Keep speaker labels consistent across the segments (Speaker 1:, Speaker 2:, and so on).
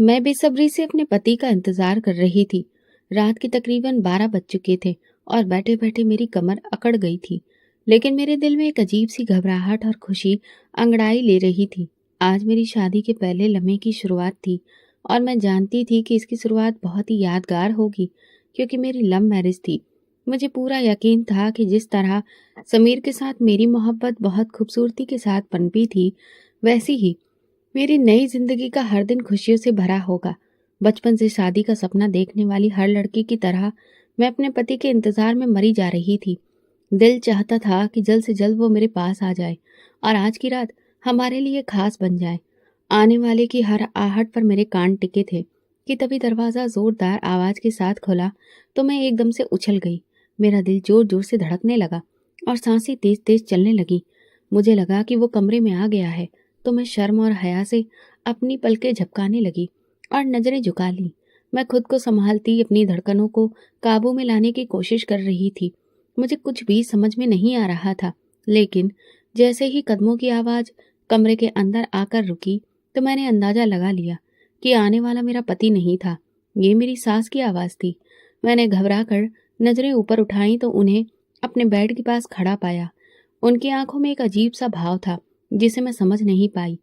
Speaker 1: मैं बेसब्री से अपने पति का इंतजार कर रही थी। रात के तकरीबन 12 बज चुके थे और बैठे बैठे मेरी कमर अकड़ गई थी। लेकिन मेरे दिल में एक अजीब सी घबराहट और खुशी अंगड़ाई ले रही थी। आज मेरी शादी के पहले लम्हे की शुरुआत थी और मैं जानती थी कि इसकी शुरुआत बहुत ही यादगार होगी, क्योंकि मेरी लव मैरिज थी। मुझे पूरा यकीन था कि जिस तरह समीर के साथ मेरी मोहब्बत बहुत खूबसूरती के साथ पनपी थी, वैसी ही मेरी नई जिंदगी का हर दिन खुशियों से भरा होगा। बचपन से शादी का सपना देखने वाली हर लड़की की तरह मैं अपने पति के इंतजार में मरी जा रही थी। दिल चाहता था कि जल्द से जल्द वो मेरे पास आ जाए और आज की रात हमारे लिए खास बन जाए। आने वाले की हर आहट पर मेरे कान टिके थे कि तभी दरवाजा जोरदार आवाज के साथ खुला तो मैं एकदम से उछल गई। मेरा दिल जोर जोर से धड़कने लगा और सांसें तेज तेज चलने लगी। मुझे लगा कि वो कमरे में आ गया है, तो मैं शर्म और हया से अपनी पलकें झपकाने लगी और नजरें झुका ली। मैं खुद को संभालती अपनी धड़कनों को काबू में लाने की कोशिश कर रही थी। मुझे कुछ भी समझ में नहीं आ रहा था, लेकिन जैसे ही कदमों की आवाज कमरे के अंदर आकर रुकी तो मैंने अंदाजा लगा लिया कि आने वाला मेरा पति नहीं था, ये मेरी सास की आवाज थी। मैंने घबरा कर नजरें ऊपर उठाई तो उन्हें अपने बेड के पास खड़ा पाया। उनकी आंखों में एक अजीब सा भाव था जिसे मैं समझ नहीं पाई।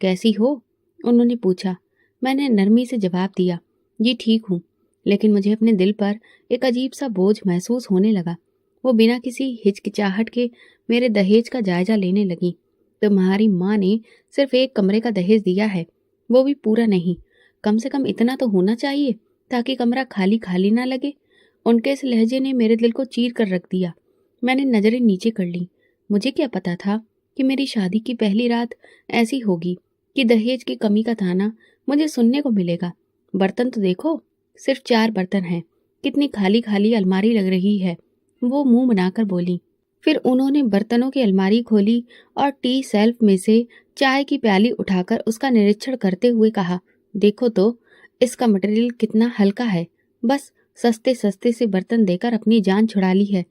Speaker 1: कैसी हो? उन्होंने पूछा। मैंने नरमी से जवाब दिया, जी ठीक हूँ। लेकिन मुझे अपने दिल पर एक अजीब सा बोझ महसूस होने लगा। वो बिना किसी हिचकिचाहट के मेरे दहेज का जायजा लेने लगी। तुम्हारी माँ ने सिर्फ एक कमरे का दहेज दिया है, वो भी पूरा नहीं। कम से कम इतना तो होना चाहिए ताकि कमरा खाली खाली ना लगे। उनके इस लहजे ने मेरे दिल को चीर कर रख दिया। मैंने नजरें नीचे कर ली। मुझे क्या पता था कि मेरी शादी की पहली रात ऐसी होगी कि दहेज की कमी का ताना मुझे सुनने को मिलेगा। बर्तन तो देखो, सिर्फ 4 बर्तन हैं। कितनी खाली खाली अलमारी लग रही है, वो मुंह बनाकर बोली। फिर उन्होंने बर्तनों की अलमारी खोली और टी सेल्फ में से चाय की प्याली उठाकर उसका निरीक्षण करते हुए कहा, देखो तो इसका मटेरियल कितना हल्का है। बस सस्ते सस्ते से बर्तन देकर अपनी जान छुड़ा ली है।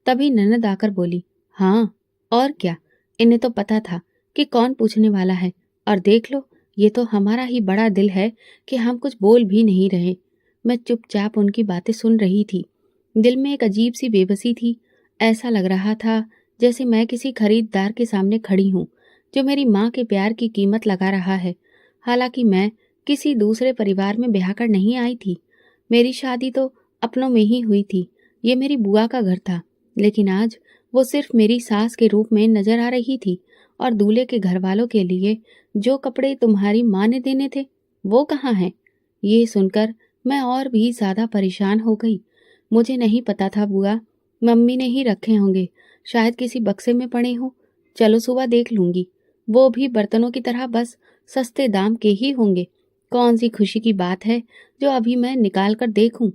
Speaker 1: तभी ननद आकर बोली, हाँ और क्या, इन्हें तो पता था कि कौन पूछने वाला है। और देख लो, ये तो हमारा ही बड़ा दिल है कि हम कुछ बोल भी नहीं रहे। मैं चुपचाप उनकी बातें सुन रही थी। दिल में एक अजीब सी बेबसी थी। ऐसा लग रहा था जैसे मैं किसी खरीदार के सामने खड़ी हूँ जो मेरी माँ के प्यार की कीमत लगा रहा है। हालांकि मैं किसी दूसरे परिवार में ब्याह कर नहीं आई थी। मेरी शादी तो अपनों में ही हुई थी। ये मेरी बुआ का घर था, लेकिन आज वो सिर्फ मेरी सास के रूप में नजर आ रही थी। और दूल्हे के घर वालों के लिए जो कपड़े तुम्हारी माँ ने देने थे, वो कहाँ हैं? ये सुनकर मैं और भी ज्यादा परेशान हो गई। मुझे नहीं पता था बुआ, मम्मी ने ही रखे होंगे, शायद किसी बक्से में पड़े हों। चलो सुबह देख लूंगी। वो भी बर्तनों की तरह, बस सस्ते दाम के ही होंगे। कौन सी खुशी की बात है जो अभी मैं निकाल कर देखूं।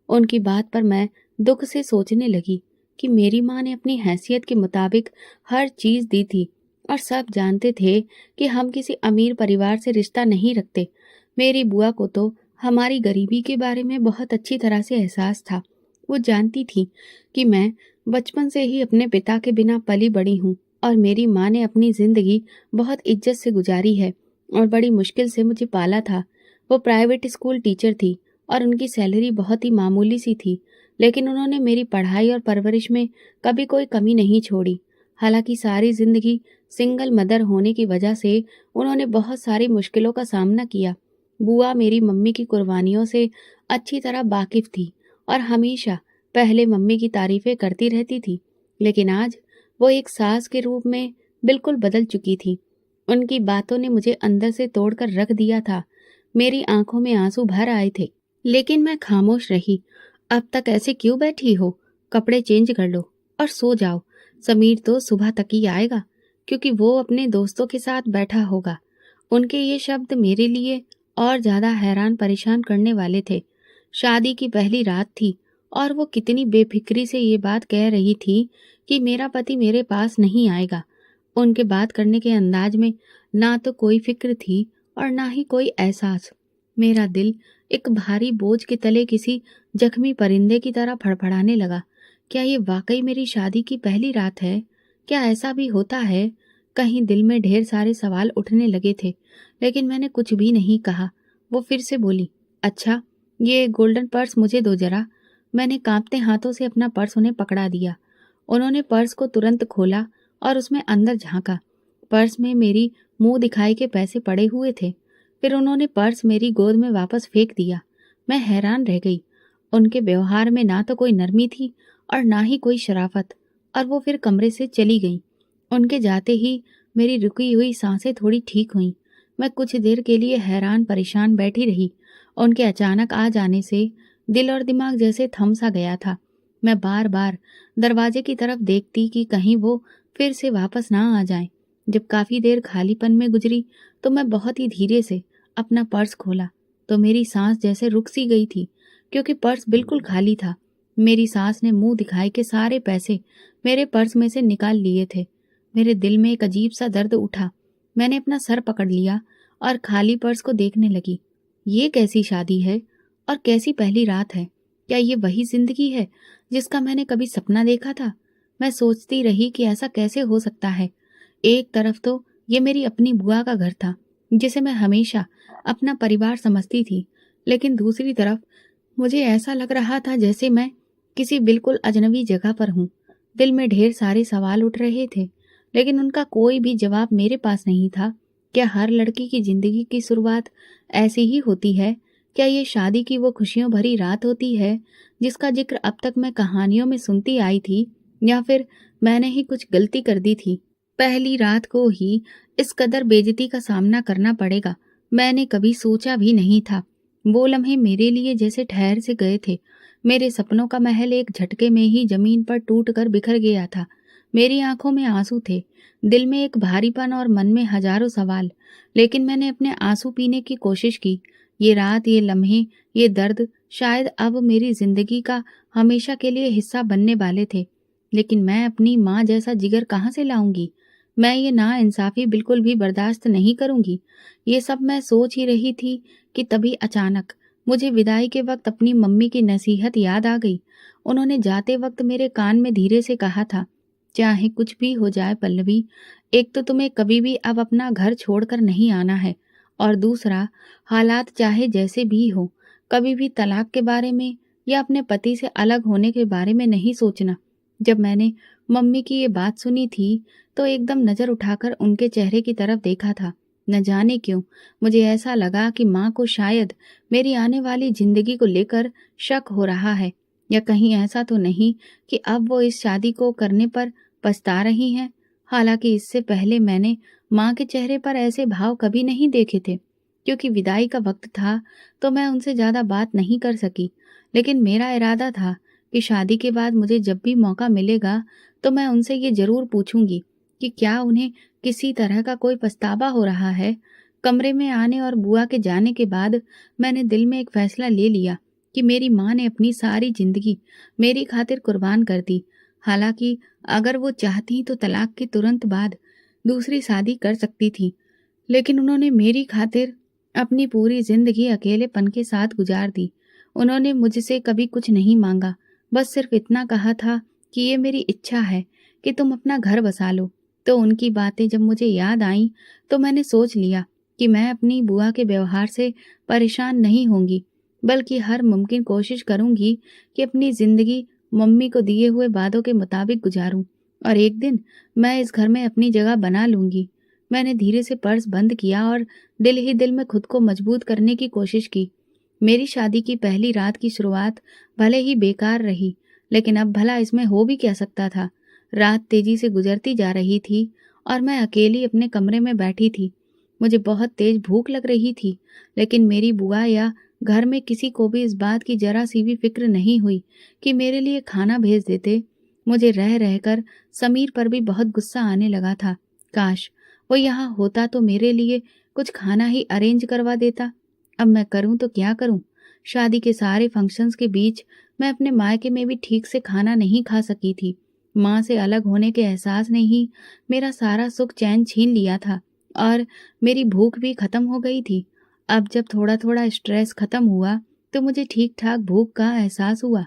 Speaker 1: उनकी बात पर मैं दुख से सोचने लगी कि मेरी माँ ने अपनी हैसियत के मुताबिक हर चीज दी थी और सब जानते थे कि हम किसी अमीर परिवार से रिश्ता नहीं रखते। मेरी बुआ को तो हमारी गरीबी के बारे में बहुत अच्छी तरह से एहसास था। वो जानती थी कि मैं बचपन से ही अपने पिता के बिना पली बड़ी हूँ और मेरी माँ ने अपनी जिंदगी बहुत इज्जत से गुजारी है और बड़ी मुश्किल से मुझे पाला था। वो प्राइवेट स्कूल टीचर थी और उनकी सैलरी बहुत ही मामूली सी थी, लेकिन उन्होंने मेरी पढ़ाई और परवरिश में कभी कोई कमी नहीं छोड़ी। हालांकि सारी जिंदगी सिंगल मदर होने की वजह से उन्होंने बहुत सारी मुश्किलों का सामना किया। बुआ मेरी मम्मी की कुर्बानियों से अच्छी तरह वाकिफ थी और हमेशा पहले मम्मी की तारीफें करती रहती थी, लेकिन आज वो एक सास के रूप में बिल्कुल बदल चुकी थी। उनकी बातों ने मुझे अंदर से तोड़कर रख दिया था। मेरी आंखों में आंसू भर आए थे, लेकिन मैं खामोश रही। अब तक ऐसे क्यों बैठी हो? कपड़े चेंज कर लो और सो जाओ। समीर तो सुबह तक ही आएगा, क्योंकि वो अपने दोस्तों के साथ बैठा होगा। उनके ये शब्द मेरे लिए और ज्यादा हैरान परेशान करने वाले थे। शादी की पहली रात थी और वो कितनी बेफिक्री से ये बात कह रही थी कि मेरा पति मेरे पास नहीं आएगा। उनके बात करने के अंदाज में ना तो कोई फिक्र थी और ना ही कोई एहसास। मेरा दिल एक भारी बोझ के तले किसी जख्मी परिंदे की तरह फड़फड़ाने लगा। क्या ये वाकई मेरी शादी की पहली रात है? क्या ऐसा भी होता है? कहीं दिल में ढेर सारे सवाल उठने लगे थे, लेकिन मैंने कुछ भी नहीं कहा। वो फिर से बोली, अच्छा, ये गोल्डन पर्स मुझे दो जरा। मैंने कांपते हाथों से अपना पर्स उन्हें पकड़ा दिया। उन्होंने पर्स को तुरंत खोला और उसमें अंदर झांका। पर्स में मेरी मुंह दिखाई के पैसे पड़े हुए थे। फिर उन्होंने पर्स मेरी गोद में वापस फेंक दिया। मैं हैरान रह गई। उनके व्यवहार में ना तो कोई नरमी थी और ना ही कोई शराफत। और वो फिर कमरे से चली गई। उनके जाते ही मेरी रुकी हुई सांसें थोड़ी ठीक हुईं। मैं कुछ देर के लिए हैरान परेशान बैठी रही। उनके अचानक आ जाने से दिल और दिमाग जैसे थम सा गया था। मैं बार बार दरवाजे की तरफ देखती कि कहीं वो फिर से वापस ना आ जाएं। जब काफी देर खालीपन में गुजरी तो मैं बहुत ही धीरे से अपना पर्स खोला तो मेरी सांस जैसे रुक सी गई थी, क्योंकि पर्स बिल्कुल खाली था। मेरी सास ने मुंह दिखाई के सारे पैसे मेरे पर्स में से निकाल लिए थे। मेरे दिल में एक अजीब सा दर्द उठा। मैंने अपना सर पकड़ लिया और खाली पर्स को देखने लगी। ये कैसी शादी है और कैसी पहली रात है? क्या ये वही जिंदगी है जिसका मैंने कभी सपना देखा था? मैं सोचती रही कि ऐसा कैसे हो सकता है। एक तरफ तो ये मेरी अपनी बुआ का घर था, जिसे मैं हमेशा अपना परिवार समझती थी, लेकिन दूसरी तरफ मुझे ऐसा लग रहा था जैसे मैं किसी बिल्कुल अजनबी जगह पर हूँ। दिल में ढेर सारे सवाल उठ रहे थे, लेकिन उनका कोई भी जवाब मेरे पास नहीं था। क्या हर लड़की की जिंदगी की शुरुआत ऐसी ही होती है? क्या ये शादी की वो खुशियों भरी रात होती है जिसका जिक्र अब तक मैं कहानियों में सुनती आई थी, या फिर मैंने ही कुछ गलती कर दी थी? पहली रात को ही इस कदर बेइज्जती का सामना करना पड़ेगा, मैंने कभी सोचा भी नहीं था। वो लम्हे मेरे लिए जैसे ठहर से गए थे। मेरे सपनों का महल एक झटके में ही जमीन पर टूट कर बिखर गया था। मेरी आंखों में आंसू थे, दिल में एक भारीपन और मन में हजारों सवाल। लेकिन मैंने अपने आंसू पीने की कोशिश की। ये रात, ये लम्हे, ये दर्द शायद अब मेरी जिंदगी का हमेशा के लिए हिस्सा बनने वाले थे। लेकिन मैं अपनी माँ जैसा जिगर कहाँ से लाऊंगी? मैं ये नाइंसाफी बिल्कुल भी बर्दाश्त नहीं करूंगी। ये सब मैं सोच ही रही थी कि तभी अचानक मुझे विदाई के वक्त अपनी मम्मी की नसीहत याद आ गई। उन्होंने जाते वक्त मेरे कान में धीरे से कहा था, चाहे कुछ भी हो जाए पल्लवी, एक तो तुम्हें कभी भी अब अपना घर छोड़कर नहीं आना है, और दूसरा, हालात चाहे जैसे भी हो, कभी भी तलाक के बारे में या अपने पति से अलग होने के बारे में नहीं सोचना। जब मैंने मम्मी की ये बात सुनी थी तो एकदम नजर उठाकर उनके चेहरे की तरफ देखा था। न जाने क्यों मुझे ऐसा लगा कि माँ को शायद मेरी आने वाली जिंदगी को लेकर शक हो रहा है, या कहीं ऐसा तो नहीं कि अब वो इस शादी को करने पर पछता रही हैं। हालांकि इससे पहले मैंने माँ के चेहरे पर ऐसे भाव कभी नहीं देखे थे। क्योंकि विदाई का वक्त था तो मैं उनसे ज्यादा बात नहीं कर सकी, लेकिन मेरा इरादा था कि शादी के बाद मुझे जब भी मौका मिलेगा तो मैं उनसे ये जरूर पूछूंगी कि क्या उन्हें किसी तरह का कोई पछतावा हो रहा है। कमरे में आने और बुआ के जाने के बाद मैंने दिल में एक फैसला ले लिया कि मेरी माँ ने अपनी सारी जिंदगी मेरी खातिर कुर्बान कर दी। हालांकि अगर वो चाहती तो तलाक के तुरंत बाद दूसरी शादी कर सकती थी, लेकिन उन्होंने मेरी खातिर अपनी पूरी जिंदगी अकेलेपन के साथ गुजार दी। उन्होंने मुझसे कभी कुछ नहीं मांगा, बस सिर्फ इतना कहा था कि ये मेरी इच्छा है कि तुम अपना घर बसा लो। तो उनकी बातें जब मुझे याद आईं तो मैंने सोच लिया कि मैं अपनी बुआ के व्यवहार से परेशान नहीं होंगी, बल्कि हर मुमकिन कोशिश करूंगी कि अपनी जिंदगी मम्मी को दिए हुए वादों के मुताबिक गुजारूं, और एक दिन मैं इस घर में अपनी जगह बना लूंगी। मैंने धीरे से पर्स बंद किया और दिल ही दिल में खुद को मजबूत करने की कोशिश की। मेरी शादी की पहली रात की शुरुआत भले ही बेकार रही, लेकिन अब भला इसमें हो भी क्या सकता था। रात तेजी से गुजरती जा रही थी और मैं अकेली अपने कमरे में बैठी थी। मुझे बहुत तेज भूख लग रही थी, लेकिन मेरी बुआ या घर में किसी को भी इस बात की जरा सी भी फिक्र नहीं हुई कि मेरे लिए खाना भेज देते। मुझे रह रहकर समीर पर भी बहुत गुस्सा आने लगा था। काश वो यहाँ होता तो मेरे लिए कुछ खाना ही अरेंज करवा देता। अब मैं करूं तो क्या करूं? शादी के सारे फंक्शंस के बीच मैं अपने मायके में भी ठीक से खाना नहीं खा सकी थी। माँ से अलग होने के एहसास ने ही मेरा सारा सुख चैन छीन लिया था, और मेरी भूख भी खत्म हो गई थी। अब जब थोड़ा थोड़ा स्ट्रेस खत्म हुआ तो मुझे ठीक ठाक भूख का एहसास हुआ,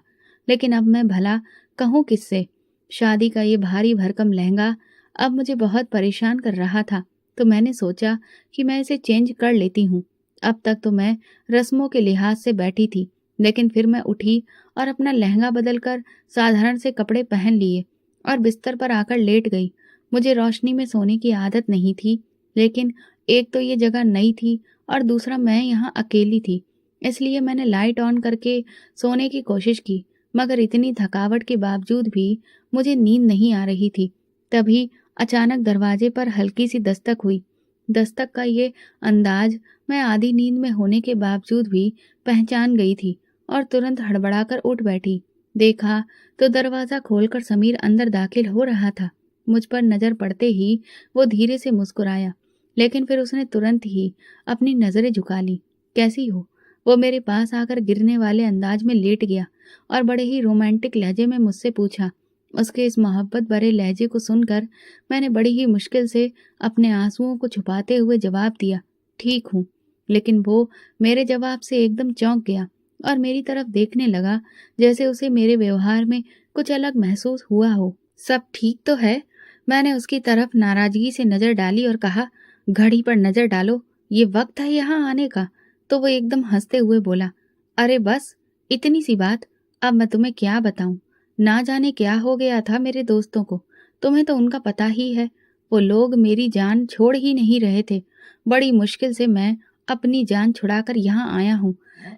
Speaker 1: लेकिन अब मैं भला कहूँ किससे? शादी का ये भारी भरकम लहंगा अब मुझे बहुत परेशान कर रहा था, तो मैंने सोचा कि मैं इसे चेंज कर लेती हूँ। अब तक तो मैं रस्मों के लिहाज से बैठी थी, लेकिन फिर मैं उठी और अपना लहंगा बदलकर साधारण से कपड़े पहन लिए और बिस्तर पर आकर लेट गई। मुझे रोशनी में सोने की आदत नहीं थी, लेकिन एक तो ये जगह नई थी और दूसरा मैं यहाँ अकेली थी। इसलिए मैंने लाइट ऑन करके सोने की कोशिश की, मगर इतनी थकावट के बावजूद भी मुझे नींद नहीं आ रही थी। तभी अचानक दरवाजे पर हल्की सी दस्तक हुई। दस्तक का ये अंदाज मैं आधी नींद में होने के बावजूद भी पहचान गई थी और तुरंत हड़बड़ाकर उठ बैठी। देखा तो दरवाज़ा खोलकर समीर अंदर दाखिल हो रहा था। मुझ पर नज़र पड़ते ही वो धीरे से मुस्कुराया, लेकिन फिर उसने तुरंत ही अपनी नज़रें झुका ली। कैसी हो? वो मेरे पास आकर गिरने वाले अंदाज में लेट गया और बड़े ही रोमांटिक लहजे में मुझसे पूछा। उसके इस मोहब्बत भरे लहजे को सुनकर मैंने बड़ी ही मुश्किल से अपने आंसुओं को छुपाते हुए जवाब दिया, ठीक हूँ। लेकिन वो मेरे जवाब से एकदम चौंक गया और मेरी तरफ देखने लगा, जैसे उसे मेरे व्यवहार में कुछ अलग महसूस हुआ हो। सब ठीक तो है? मैंने उसकी तरफ नाराजगी से नजर डाली और कहा, घड़ी पर नजर डालो, ये वक्त है यहाँ आने का। तो वो एकदम हंसते हुए बोला, अरे बस इतनी सी बात, अब मैं तुम्हें क्या बताऊं। ना जाने क्या हो गया था मेरे दोस्तों को, तुम्हें तो उनका पता ही है। वो लोग मेरी जान छोड़ ही नहीं रहे थे। बड़ी मुश्किल से मैं अपनी जान छुड़ाकर यहाँ आया हूँ,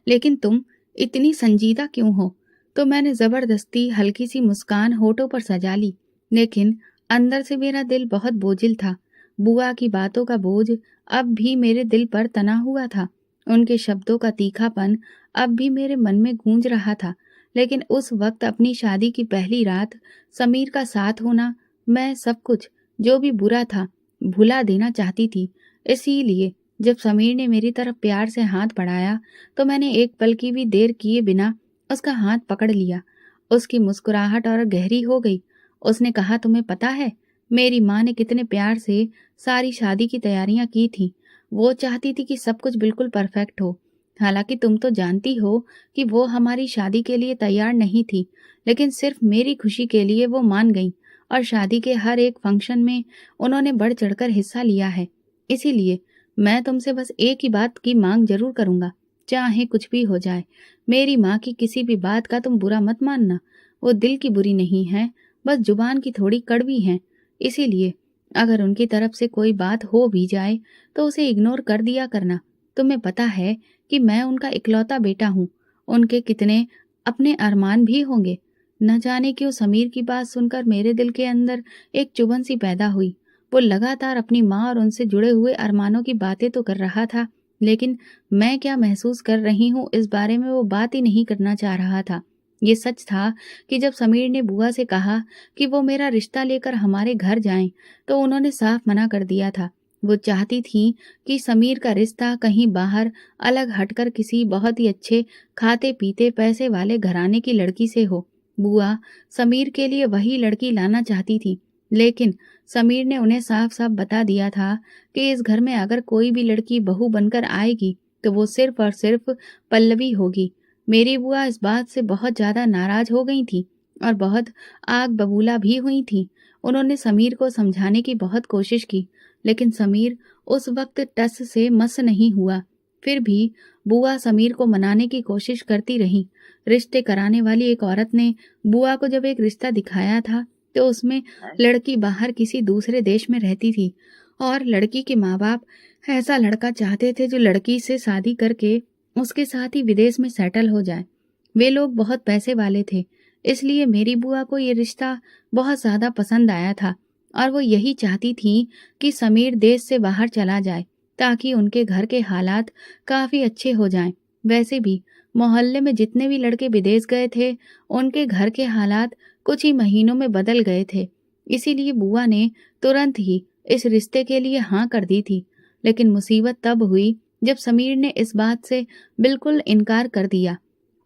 Speaker 1: लेकिन तुम इतनी संजीदा क्यों हो? तो मैंने जबरदस्ती हल्की सी मुस्कान होठों पर सजा ली, लेकिन अंदर से मेरा दिल बहुत बोझिल था। बुआ की बातों का बोझ अब भी मेरे दिल पर तना हुआ था। उनके शब्दों का तीखापन अब भी मेरे मन में गूंज रहा था। लेकिन उस वक्त अपनी शादी की पहली रात, समीर का साथ होना, मैं सब कुछ जो भी बुरा था भुला देना चाहती थी। इसीलिए जब समीर ने मेरी तरफ प्यार से हाथ बढ़ाया तो मैंने एक पल की भी देर किए बिना उसका हाथ पकड़ लिया। उसकी मुस्कुराहट और गहरी हो गई। उसने कहा, तुम्हें पता है मेरी माँ ने कितने प्यार से सारी शादी की तैयारियां की थी। वो चाहती थी कि सब कुछ बिल्कुल परफेक्ट हो। हालांकि तुम तो जानती हो कि वो हमारी शादी के लिए तैयार नहीं थी, लेकिन सिर्फ मेरी खुशी के लिए वो मान गई और शादी के हर एक फंक्शन में उन्होंने बढ़ चढ़कर हिस्सा लिया है। इसीलिए मैं तुमसे बस एक ही बात की मांग जरूर करूंगा, चाहे कुछ भी हो जाए। मेरी माँ की किसी भी बात का तुम बुरा मत मानना। वो दिल की बुरी नहीं है, बस जुबान की थोड़ी कड़वी हैं। इसीलिए अगर उनकी तरफ से कोई बात हो भी जाए तो उसे इग्नोर कर दिया करना। तुम्हें पता है कि मैं उनका इकलौता बेटा हूँ। उनके कितने अपने अरमान भी होंगे। न जाने क्यों समीर की बात सुनकर मेरे दिल के अंदर एक चुभन सी पैदा हुई। वो लगातार अपनी माँ और उनसे जुड़े हुए अरमानों की बातें तो कर रहा था, लेकिन मैं क्या महसूस कर रही हूँ इस बारे में वो बात ही नहीं करना चाह रहा था। ये सच था कि जब समीर ने बुआ से कहा कि वो मेरा रिश्ता लेकर हमारे घर जाएं, तो उन्होंने साफ मना कर दिया था। वो चाहती थी कि समीर का रिश्ता कहीं बाहर अलग हटकर किसी बहुत ही अच्छे खाते पीते पैसे वाले घराने की लड़की से हो। बुआ समीर के लिए वही लड़की लाना चाहती थी, लेकिन समीर ने उन्हें साफ साफ बता दिया था कि इस घर में अगर कोई भी लड़की बहू बनकर आएगी तो वो सिर्फ और सिर्फ पल्लवी होगी। मेरी बुआ इस बात से बहुत ज्यादा नाराज हो गई थी और बहुत आग बबूला भी हुई थी। उन्होंने समीर को समझाने की बहुत कोशिश की, लेकिन समीर उस वक्त टस से मस नहीं हुआ। फिर भी बुआ समीर को मनाने की कोशिश करती रही। रिश्ते कराने वाली एक औरत ने बुआ को जब एक रिश्ता दिखाया था तो उसमें लड़की बाहर किसी दूसरे देश में रहती थी और लड़की के माँ बाप ऐसा लड़का चाहते थे जो लड़की से शादी करके उसके साथ ही विदेश में सेटल हो जाए। वे लोग बहुत पैसे वाले थे, इसलिए मेरी बुआ को ये रिश्ता बहुत ज्यादा पसंद आया था और वो यही चाहती थी कि समीर देश से बाहर चला जाए ताकि उनके घर के हालात काफी अच्छे हो जाएं। वैसे भी मोहल्ले में जितने भी लड़के विदेश गए थे उनके घर के हालात कुछ ही महीनों में बदल गए थे। इसीलिए बुआ ने तुरंत ही इस रिश्ते के लिए हाँ कर दी थी। लेकिन मुसीबत तब हुई जब समीर ने इस बात से बिल्कुल इनकार कर दिया।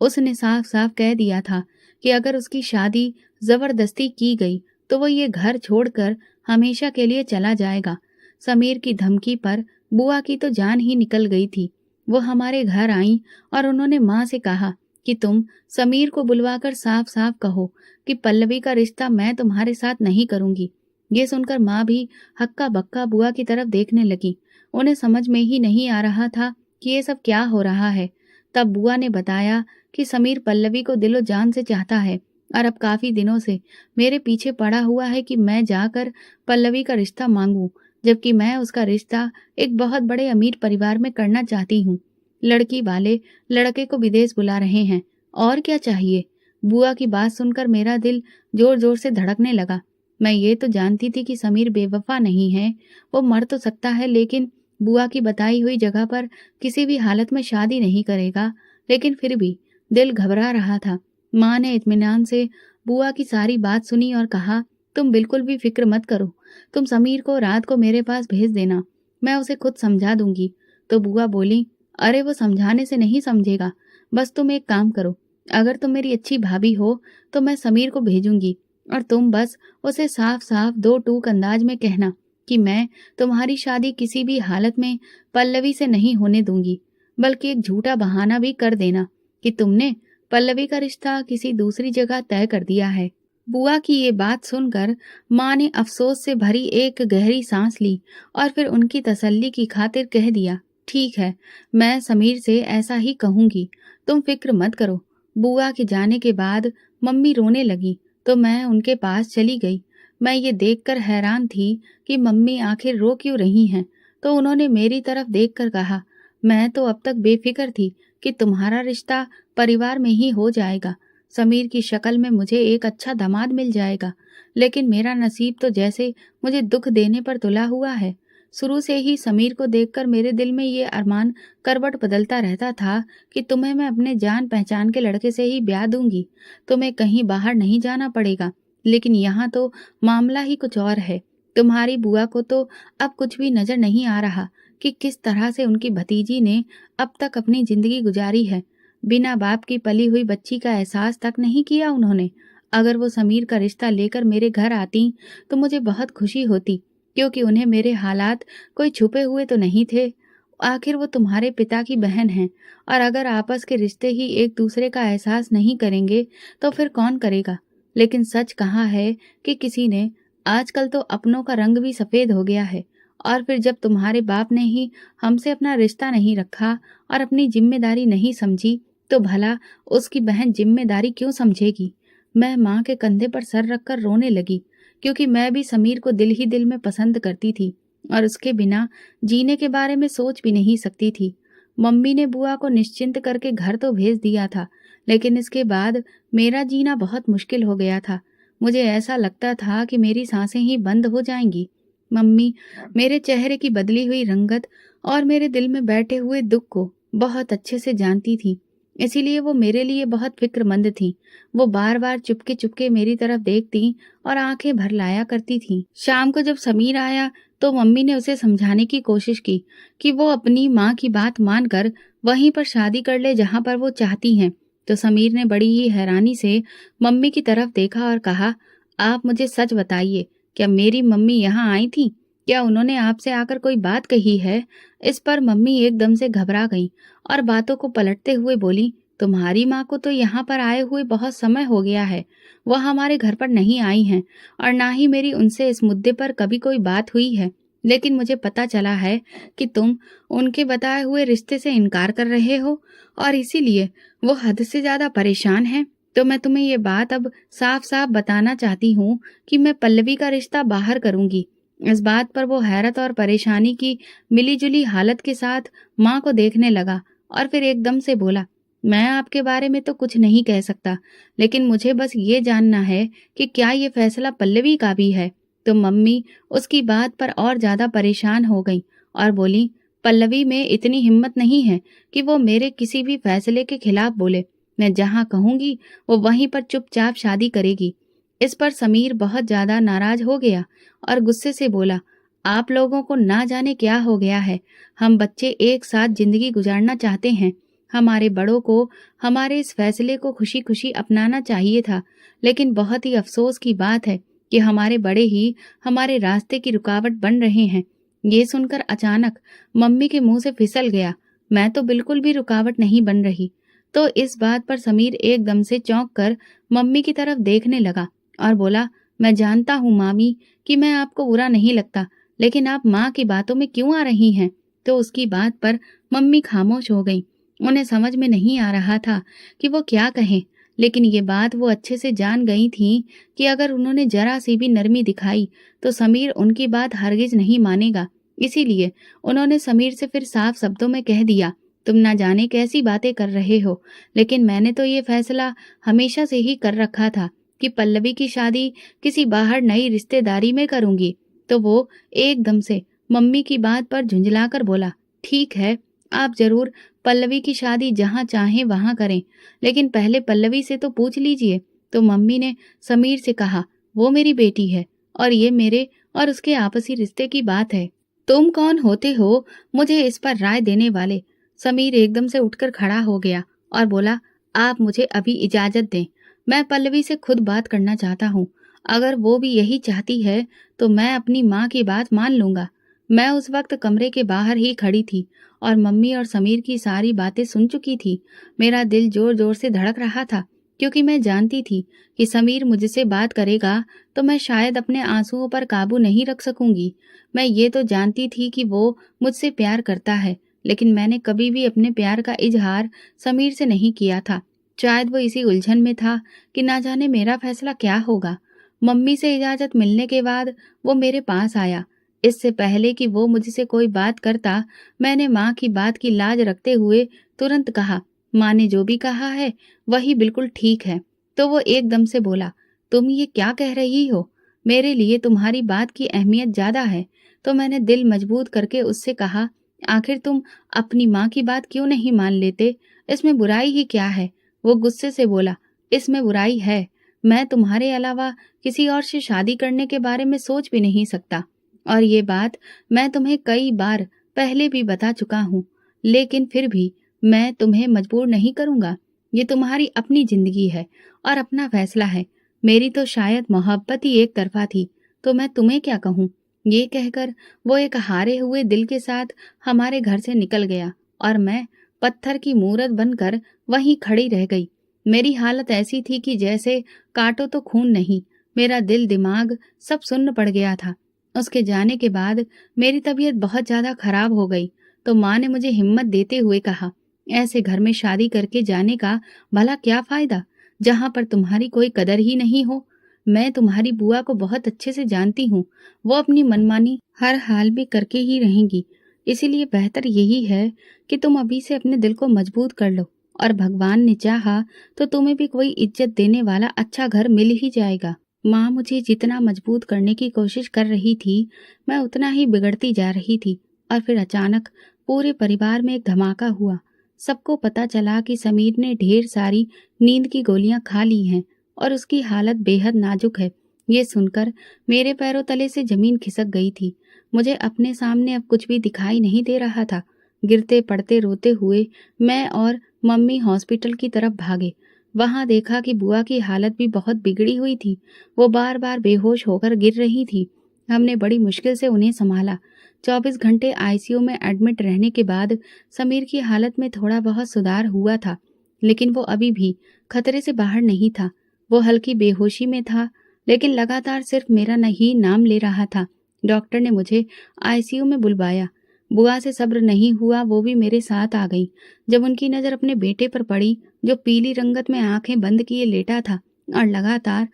Speaker 1: उसने साफ साफ कह दिया था कि अगर उसकी शादी जबरदस्ती की गई तो वो ये घर छोड़कर हमेशा के लिए चला जाएगा। समीर की धमकी पर बुआ की तो जान ही निकल गई थी। वो हमारे घर आई और उन्होंने माँ से कहा कि तुम समीर को बुलवाकर साफ साफ कहो कि पल्लवी का रिश्ता मैं तुम्हारे साथ नहीं करूंगी। ये सुनकर माँ भी हक्का बक्का बुआ की तरफ देखने लगी। उन्हें समझ में ही नहीं आ रहा था कि ये सब क्या हो रहा है। तब बुआ ने बताया कि समीर पल्लवी को दिलो जान से चाहता है और अब काफी दिनों से मेरे पीछे पड़ा हुआ है कि मैं जाकर पल्लवी का रिश्ता मांगूं, जबकि मैं उसका रिश्ता एक बहुत बड़े अमीर परिवार में करना चाहती हूँ। लड़की वाले लड़के को विदेश बुला रहे हैं, और क्या चाहिए। बुआ की बात सुनकर मेरा दिल जोर जोर से धड़कने लगा। मैं ये तो जानती थी कि समीर बेवफा नहीं है, वो मर तो सकता है लेकिन बुआ की बताई हुई जगह पर किसी भी हालत में शादी नहीं करेगा, लेकिन फिर भी दिल घबरा रहा था। माँ ने इत्मीनान से बुआ की सारी बात सुनी और कहा, तुम बिल्कुल भी फिक्र मत करो, तुम समीर को रात को मेरे पास भेज देना, मैं उसे खुद समझा दूंगी। तो बुआ बोली, अरे वो समझाने से नहीं समझेगा, बस तुम एक काम करो, अगर तुम मेरी अच्छी भाभी हो तो मैं समीर को भेजूंगी और तुम बस उसे साफ साफ दो टूक अंदाज में कहना कि मैं तुम्हारी शादी किसी भी हालत में पल्लवी से नहीं होने दूंगी, बल्कि एक झूठा बहाना भी कर देना कि तुमने पल्लवी का रिश्ता किसी दूसरी जगह तय कर दिया है। बुआ की ये बात सुनकर माँ ने अफसोस से भरी एक गहरी सांस ली और फिर उनकी तसल्ली की खातिर कह दिया, ठीक है, मैं समीर से ऐसा ही कहूंगी, तुम फिक्र मत करो। बुआ के जाने के बाद मम्मी रोने लगी तो मैं उनके पास चली गई। मैं ये देखकर हैरान थी कि मम्मी आखिर रो क्यों रही हैं। तो उन्होंने मेरी तरफ देखकर कहा, मैं तो अब तक बेफिक्र थी कि तुम्हारा रिश्ता परिवार में ही हो जाएगा, समीर की शक्ल में मुझे एक अच्छा दामाद मिल जाएगा, लेकिन मेरा नसीब तो जैसे मुझे दुख देने पर तुला हुआ है। शुरू से ही समीर को देखकर मेरे दिल में ये अरमान करवट बदलता रहता था कि तुम्हें मैं अपने जान पहचान के लड़के से ही ब्याह दूंगी, तुम्हें कहीं बाहर नहीं जाना पड़ेगा। लेकिन यहाँ तो मामला ही कुछ और है। तुम्हारी बुआ को तो अब कुछ भी नजर नहीं आ रहा कि किस तरह से उनकी भतीजी ने अब तक अपनी जिंदगी गुजारी है। बिना बाप की पली हुई बच्ची का एहसास तक नहीं किया उन्होंने। अगर वो समीर का रिश्ता लेकर मेरे घर आती तो मुझे बहुत खुशी होती, क्योंकि उन्हें मेरे हालात कोई छुपे हुए तो नहीं थे। आखिर वो तुम्हारे पिता की बहन हैं, और अगर आपस के रिश्ते ही एक दूसरे का एहसास नहीं करेंगे तो फिर कौन करेगा। लेकिन सच कहाँ है कि किसी ने, आजकल तो अपनों का रंग भी सफेद हो गया है, और फिर जब तुम्हारे बाप ने ही हमसे अपना रिश्ता नहीं रखा और अपनी जिम्मेदारी नहीं समझी, तो भला उसकी बहन जिम्मेदारी क्यों समझेगी। मैं माँ के कंधे पर सर रखकर रोने लगी, क्योंकि मैं भी समीर को दिल ही दिल में पसंद करती थी और उसके बिना जीने के बारे में सोच भी नहीं सकती थी। मम्मी ने बुआ को निश्चिंत करके घर तो भेज दिया था, लेकिन इसके बाद मेरा जीना बहुत मुश्किल हो गया था। मुझे ऐसा लगता था कि मेरी सांसें ही बंद हो जाएंगी। मम्मी मेरे चेहरे की बदली हुई रंगत और मेरे दिल में बैठे हुए दुख को बहुत अच्छे से जानती थी, इसीलिए वो मेरे लिए बहुत फिक्रमंद थी। वो बार बार चुपके चुपके मेरी तरफ देखती और आंखें भर लाया करती थी। शाम को जब समीर आया तो मम्मी ने उसे समझाने की कोशिश की कि वो अपनी माँ की बात मानकर वहीं पर शादी कर ले जहाँ पर वो चाहती हैं। तो समीर ने बड़ी ही हैरानी से मम्मी की तरफ देखा और कहा, आप मुझे सच बताइए, क्या मेरी मम्मी यहाँ आई थी? क्या उन्होंने आपसे आकर कोई बात कही है? इस पर मम्मी एकदम से घबरा गई और बातों को पलटते हुए बोली, तुम्हारी माँ को तो यहाँ पर आए हुए बहुत समय हो गया है, वह हमारे घर पर नहीं आई हैं और ना ही मेरी उनसे इस मुद्दे पर कभी कोई बात हुई है। लेकिन मुझे पता चला है कि तुम उनके बताए हुए रिश्ते से इनकार कर रहे हो और इसीलिए वो हद से ज्यादा परेशान हैं। तो मैं तुम्हें ये बात अब साफ साफ बताना चाहती हूँ कि मैं पल्लवी का रिश्ता बाहर करूंगी। इस बात पर वो हैरत और परेशानी की मिलीजुली हालत के साथ माँ को देखने लगा और फिर एकदम से बोला, मैं आपके बारे में तो कुछ नहीं कह सकता, लेकिन मुझे बस ये जानना है कि क्या ये फैसला पल्लवी का भी है। तो मम्मी उसकी बात पर और ज्यादा परेशान हो गई और बोली, पल्लवी में इतनी हिम्मत नहीं है कि वो मेरे किसी भी फैसले के खिलाफ बोले। मैं जहाँ कहूंगी वो वहीं पर चुपचाप शादी करेगी। इस पर समीर बहुत ज्यादा नाराज हो गया और गुस्से से बोला, आप लोगों को ना जाने क्या हो गया है, हम बच्चे एक साथ जिंदगी गुजारना चाहते हैं। हमारे बड़ों को हमारे इस फैसले को खुशी खुशी अपनाना चाहिए था, लेकिन बहुत ही अफसोस की बात है कि हमारे बड़े ही हमारे रास्ते की रुकावट बन रहे हैं। ये सुनकर अचानक मम्मी के मुंह से फिसल गया, मैं तो बिल्कुल भी रुकावट नहीं बन रही। तो इस बात पर समीर एकदम से चौंक कर मम्मी की तरफ देखने लगा और बोला, मैं जानता हूँ मामी कि मैं आपको बुरा नहीं लगता, लेकिन आप माँ की बातों में क्यों आ रही हैं? तो उसकी बात पर मम्मी खामोश हो गई। उन्हें समझ में नहीं आ रहा था कि वो क्या कहें, लेकिन ये बात वो अच्छे से जान गई थीं कि अगर उन्होंने जरा सी भी नरमी दिखाई तो समीर उनकी बात हरगिज नहीं मानेगा। इसीलिए उन्होंने समीर से फिर साफ शब्दों में कह दिया, तुम ना जाने कैसी बातें कर रहे हो, लेकिन मैंने तो ये फैसला हमेशा से ही कर रखा था कि पल्लवी की शादी किसी बाहर नई रिश्तेदारी में करूंगी। तो वो एकदम से मम्मी की बात पर झुंझलाकर बोला, ठीक है, आप जरूर पल्लवी की शादी जहां चाहें वहां करें, लेकिन पहले पल्लवी से तो पूछ लीजिए। तो मम्मी ने समीर से कहा, वो मेरी बेटी है और ये मेरे और उसके आपसी रिश्ते की बात है। तुम कौन होते हो मुझे इस पर राय देने वाले? समीर एकदम से उठकर खड़ा हो गया और बोला, आप मुझे अभी इजाजत दें, मैं पल्लवी से खुद बात करना चाहता हूँ। अगर वो भी यही चाहती है तो मैं अपनी माँ की बात मान लूंगा। मैं उस वक्त कमरे के बाहर ही खड़ी थी और मम्मी और समीर की सारी बातें सुन चुकी थी। मेरा दिल जोर जोर से धड़क रहा था क्योंकि मैं जानती थी कि समीर मुझसे बात करेगा तो मैं शायद अपने आंसुओं पर काबू नहीं रख सकूंगी। मैं ये तो जानती थी कि वो मुझसे प्यार करता है, लेकिन मैंने कभी भी अपने प्यार का इजहार समीर से नहीं किया था। शायद वो इसी उलझन में था कि ना जाने मेरा फैसला क्या होगा। मम्मी से इजाजत मिलने के बाद वो मेरे पास आया। इससे पहले कि वो मुझसे कोई बात करता, मैंने माँ की बात की लाज रखते हुए तुरंत कहा, माँ ने जो भी कहा है वही बिल्कुल ठीक है। तो वो एकदम से बोला, तुम ये क्या कह रही हो? मेरे लिए तुम्हारी बात की अहमियत ज्यादा है। तो मैंने दिल मजबूत करके उससे कहा, आखिर तुम अपनी माँ की बात क्यों नहीं मान लेते? इसमें बुराई ही क्या है? वो गुस्से से बोला, इसमें बुराई है। मैं तुम्हारे अलावा किसी और से शादी करने के बारे में सोच भी नहीं सकता। और ये बात मैं तुम्हें कई बार पहले भी बता चुका हूँ, लेकिन फिर भी मैं तुम्हें मजबूर नहीं करूंगा। ये तुम्हारी अपनी जिंदगी है और अपना फैसला है। मेरी तो शायद मोहब्बत ही एक तरफा थी, तो मैं तुम्हें क्या कहूँ? ये कहकर वो एक हारे हुए दिल के साथ हमारे घर से निकल गया और मैं पत्थर की मूरत बनकर वहीं खड़ी रह गई। मेरी हालत ऐसी थी कि जैसे काटो तो खून नहीं, मेरा दिल दिमाग सब सुन्न पड़ गया था। उसके जाने के बाद मेरी तबीयत बहुत ज्यादा खराब हो गई। तो माँ ने मुझे हिम्मत देते हुए कहा, ऐसे घर में शादी करके जाने का भला क्या फायदा जहां पर तुम्हारी कोई कदर ही नहीं हो। मैं तुम्हारी बुआ को बहुत अच्छे से जानती हूँ, वो अपनी मनमानी हर हाल में करके ही रहेंगी। इसीलिए बेहतर यही है कि तुम अभी से अपने दिल को मजबूत कर लो और भगवान ने चाहा तो तुम्हें भी कोई इज्जत देने वाला अच्छा घर मिल ही जाएगा। माँ मुझे जितना मजबूत करने की कोशिश कर रही थी, मैं उतना ही बिगड़ती जा रही थी। और फिर अचानक पूरे परिवार में एक धमाका हुआ। सबको पता चला कि समीर ने ढेर सारी नींद की गोलियां खा ली हैं और उसकी हालत बेहद नाजुक है। ये सुनकर मेरे पैरों तले से जमीन खिसक गई थी। मुझे अपने सामने अब कुछ भी दिखाई नहीं दे रहा था। गिरते पड़ते रोते हुए मैं और मम्मी हॉस्पिटल की तरफ भागे। वहां देखा कि बुआ की हालत भी बहुत बिगड़ी हुई थी। वो बार बार बेहोश होकर गिर रही थी। हमने बड़ी मुश्किल से उन्हें संभाला। 24 घंटे आईसीयू में एडमिट रहने के बाद समीर की हालत में थोड़ा बहुत सुधार हुआ था, लेकिन वो अभी भी खतरे से बाहर नहीं था। वो हल्की बेहोशी में था, लेकिन लगातार सिर्फ मेरा नहीं नाम ले रहा था। डॉक्टर ने मुझे आईसीयू में बुलवाया। बुआ से सब्र नहीं हुआ, वो भी मेरे साथ आ गई। जब उनकी नजर अपने बेटे पर पड़ी, जो पीली रंगत में आंखें बंद किए लेटा था और लगातार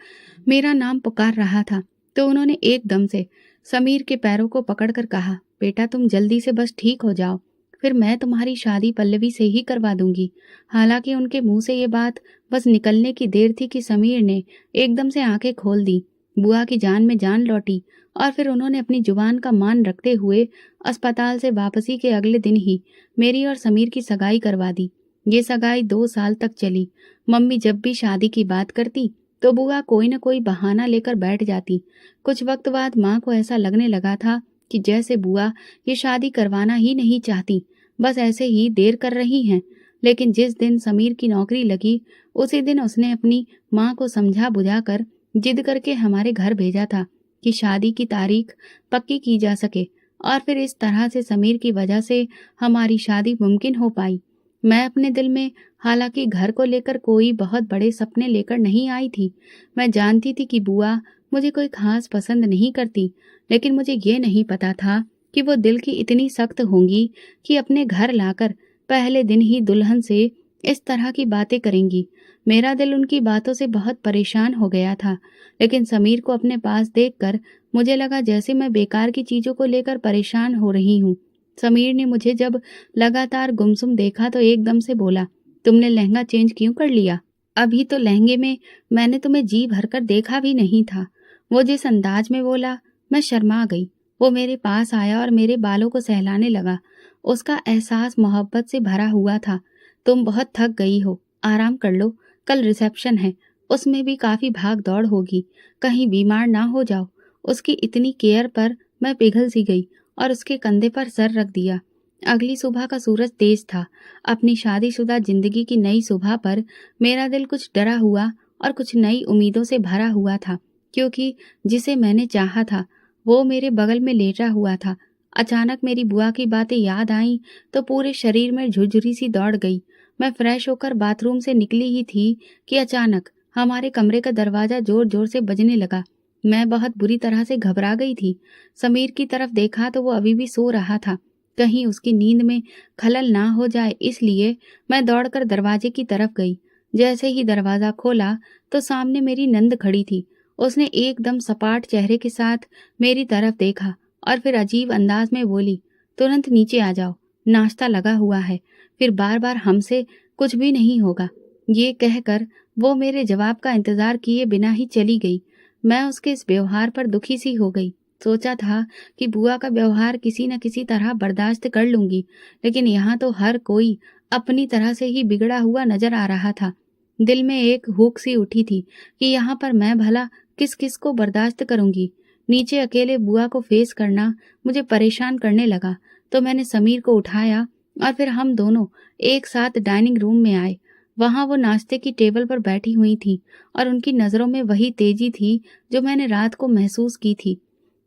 Speaker 1: मेरा नाम पुकार रहा था, तो उन्होंने एकदम से समीर के पैरों को पकड़कर कहा, बेटा तुम जल्दी से बस ठीक हो जाओ, फिर मैं तुम्हारी शादी पल्लवी से ही करवा दूंगी। हालांकि उनके मुंह से ये बात बस निकलने की देर थी कि समीर ने एकदम से आंखें खोल दी। बुआ की जान में जान लौटी और फिर उन्होंने अपनी जुबान का मान रखते हुए अस्पताल से वापसी के अगले दिन ही मेरी और समीर की सगाई करवा दी। ये सगाई 2 साल तक चली। मम्मी जब भी शादी की बात करती तो बुआ कोई न कोई बहाना लेकर बैठ जाती। कुछ वक्त बाद माँ को ऐसा लगने लगा था कि जैसे बुआ ये शादी करवाना ही नहीं चाहती, बस ऐसे ही देर कर रही हैं। लेकिन जिस दिन समीर की नौकरी लगी, उसी दिन उसने अपनी माँ को समझा बुझाकर जिद करके हमारे घर भेजा था कि शादी की तारीख पक्की की जा सके। और फिर इस तरह से समीर की वजह से हमारी शादी मुमकिन हो पाई। मैं अपने दिल में हालांकि घर को लेकर कोई बहुत बड़े सपने लेकर नहीं आई थी। मैं जानती थी कि बुआ मुझे कोई खास पसंद नहीं करती, लेकिन मुझे ये नहीं पता था कि वो दिल की इतनी सख्त होंगी कि अपने घर लाकर पहले दिन ही दुल्हन से इस तरह की बातें करेंगी। मेरा दिल उनकी बातों से बहुत परेशान हो गया था, लेकिन समीर को अपने पास देखकर मुझे लगा जैसे मैं बेकार की चीज़ों को लेकर परेशान हो रही हूँ। समीर ने मुझे जब लगातार गुमसुम देखा तो एकदम से बोला, तुमने लहंगा चेंज क्यों कर लिया? अभी तो लहंगे में मैंने तुम्हें जी भरकर देखा भी नहीं था। वो जिस अंदाज में बोला, मैं शर्मा गई। वो मेरे पास आया और मेरे बालों को सहलाने लगा। उसका एहसास मोहब्बत से भरा हुआ था। तुम बहुत थक गई हो, आराम कर लो, कल रिसेप्शन है, उसमें भी काफी भाग दौड़ होगी, कहीं बीमार ना हो जाओ। उसकी इतनी केयर पर मैं पिघल सी गई और उसके कंधे पर सर रख दिया। अगली सुबह का सूरज तेज था। अपनी शादीशुदा जिंदगी की नई सुबह पर मेरा दिल कुछ डरा हुआ और कुछ नई उम्मीदों से भरा हुआ था, क्योंकि जिसे मैंने चाहा था वो मेरे बगल में लेटा हुआ था। अचानक मेरी बुआ की बातें याद आईं तो पूरे शरीर में झुरझुरी सी दौड़ गई। मैं फ्रेश होकर बाथरूम से निकली ही थी कि अचानक हमारे कमरे का दरवाजा जोर जोर से बजने लगा। मैं बहुत बुरी तरह से घबरा गई थी। समीर की तरफ देखा तो वो अभी भी सो रहा था। कहीं उसकी नींद में खलल ना हो जाए, इसलिए मैं दौड़कर दरवाजे की तरफ गई। जैसे ही दरवाजा खोला तो सामने मेरी नंद खड़ी थी। उसने एकदम सपाट चेहरे के साथ मेरी तरफ देखा और फिर अजीब अंदाज में बोली, तुरंत नीचे आ जाओ, नाश्ता लगा हुआ है, फिर बार बार हमसे कुछ भी नहीं होगा। ये कहकर वो मेरे जवाब का इंतजार किए बिना ही चली गई। मैं उसके इस व्यवहार पर दुखी सी हो गई। सोचा था कि बुआ का व्यवहार किसी न किसी तरह बर्दाश्त कर लूंगी, लेकिन यहाँ तो हर कोई अपनी तरह से ही बिगड़ा हुआ नजर आ रहा था। दिल में एक हुक सी उठी थी कि यहाँ पर मैं भला किस किस को बर्दाश्त करूंगी। नीचे अकेले बुआ को फेस करना मुझे परेशान करने लगा, तो मैंने समीर को उठाया और फिर हम दोनों एक साथ डाइनिंग रूम में आए। वहां वो नाश्ते की टेबल पर बैठी हुई थी और उनकी नजरों में वही तेजी थी जो मैंने रात को महसूस की थी।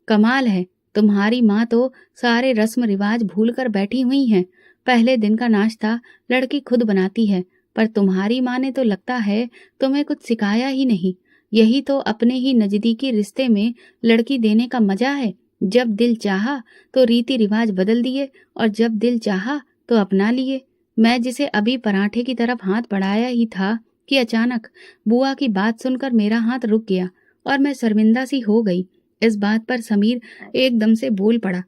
Speaker 1: कमाल है, तुम्हारी माँ तो सारे रस्म रिवाज भूल कर बैठी हुई हैं। पहले दिन का नाश्ता लड़की खुद बनाती है, पर तुम्हारी माँ ने तो लगता है तुम्हें कुछ सिखाया ही नहीं। यही तो अपने ही नजदीकी रिश्ते में लड़की देने का मजा है। जब दिल चाहा तो रीति रिवाज बदल दिए और जब दिल चाहा तो अपना लिए। मैं जिसे अभी पराठे की तरफ हाथ बढ़ाया ही था कि अचानक बुआ की बात सुनकर मेरा हाथ रुक गया और मैं शर्मिंदा सी हो गई। इस बात पर समीर एकदम से बोल पड़ा,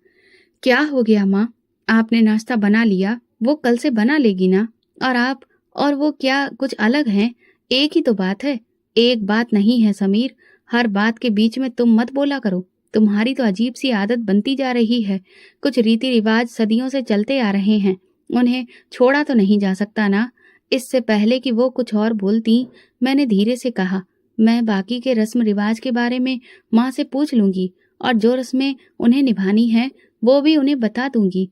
Speaker 1: क्या हो गया माँ? आपने नाश्ता बना लिया, वो कल से बना लेगी ना? और आप और वो क्या कुछ अलग हैं? एक ही तो बात है। एक बात नहीं है समीर, हर बात के बीच में तुम मत बोला करो। तुम्हारी तो अजीब सी आदत बनती जा रही है। कुछ रीति रिवाज सदियों से चलते आ रहे हैं, उन्हें छोड़ा तो नहीं जा सकता ना? इससे पहले कि वो कुछ और बोलती, मैंने धीरे से कहा, मैं बाकी के रस्म रिवाज के बारे में माँ से पूछ लूंगी और जो रस्में उन्हें निभानी है वो भी उन्हें बता दूंगी।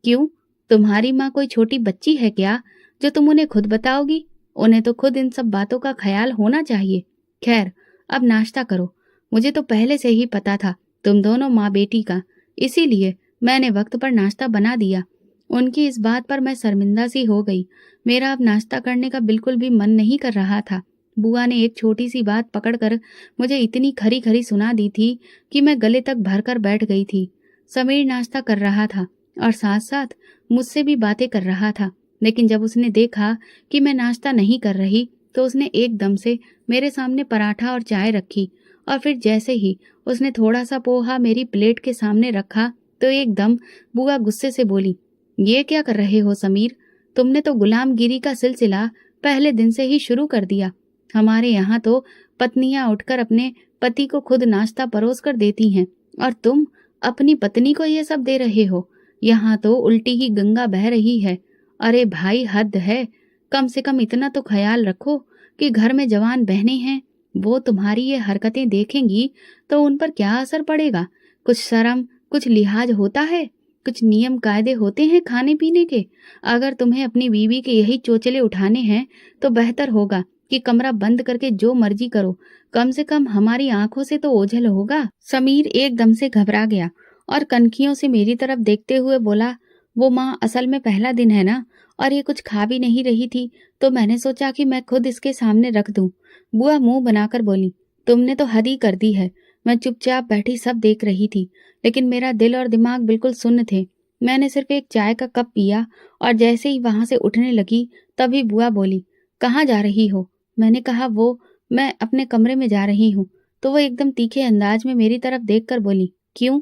Speaker 1: क्यों, तुम्हारी माँ कोई छोटी बच्ची है क्या जो तुम उन्हें खुद बताओगी? उन्हें तो खुद इन सब बातों का ख्याल होना चाहिए। खैर, अब नाश्ता करो। मुझे तो पहले से ही पता था तुम दोनों माँ बेटी का, इसीलिए मैंने वक्त पर नाश्ता बना दिया। उनकी इस बात पर मैं शर्मिंदा सी हो गई। मेरा अब नाश्ता करने का बिल्कुल भी मन नहीं कर रहा था। बुआ ने एक छोटी सी बात पकड़कर मुझे इतनी खरी खरी सुना दी थी कि मैं गले तक भरकर बैठ गई थी। समीर नाश्ता कर रहा था और साथ साथ मुझसे भी बातें कर रहा था, लेकिन जब उसने देखा कि मैं नाश्ता नहीं कर रही तो उसने एकदम से मेरे सामने पराठा और चाय रखी और फिर जैसे ही उसने थोड़ा सा पोहा मेरी प्लेट के सामने रखा तो एकदम बुआ गुस्से से बोली, ये क्या कर रहे हो समीर? तुमने तो गुलामगिरी का सिलसिला पहले दिन से ही शुरू कर दिया। हमारे यहाँ तो पत्नियां उठकर अपने पति को खुद नाश्ता परोस कर देती हैं और तुम अपनी पत्नी को ये सब दे रहे हो। यहाँ तो उल्टी ही गंगा बह रही है। अरे भाई, हद है। कम से कम इतना तो ख्याल रखो कि घर में जवान बहनें हैं, वो तुम्हारी ये हरकतें देखेंगी तो उन पर क्या असर पड़ेगा? कुछ शर्म, कुछ लिहाज होता है? कुछ नियम कायदे होते हैं खाने पीने के? अगर तुम्हें अपनी बीवी के यही चोचले उठाने हैं तो बेहतर होगा कि कमरा बंद करके जो मर्जी करो, कम से कम हमारी आंखों से तो ओझल होगा। समीर एकदम से घबरा गया और कनखियों से मेरी तरफ देखते हुए बोला, वो माँ, असल में पहला दिन है ना, और ये कुछ खा भी नहीं रही थी तो मैंने सोचा कि मैं खुद इसके सामने रख दूं। बुआ मुंह बनाकर बोली, तुमने तो हद ही कर दी है। मैं चुपचाप बैठी सब देख रही थी, लेकिन मेरा दिल और दिमाग बिल्कुल सुन्न थे। मैंने सिर्फ एक चाय का कप पिया और जैसे ही वहां से उठने लगी, तभी बुआ बोली, कहाँ जा रही हो? मैंने कहा, वो मैं अपने कमरे में जा रही हूँ। तो वो एकदम तीखे अंदाज में मेरी तरफ देखकर बोली, क्यों?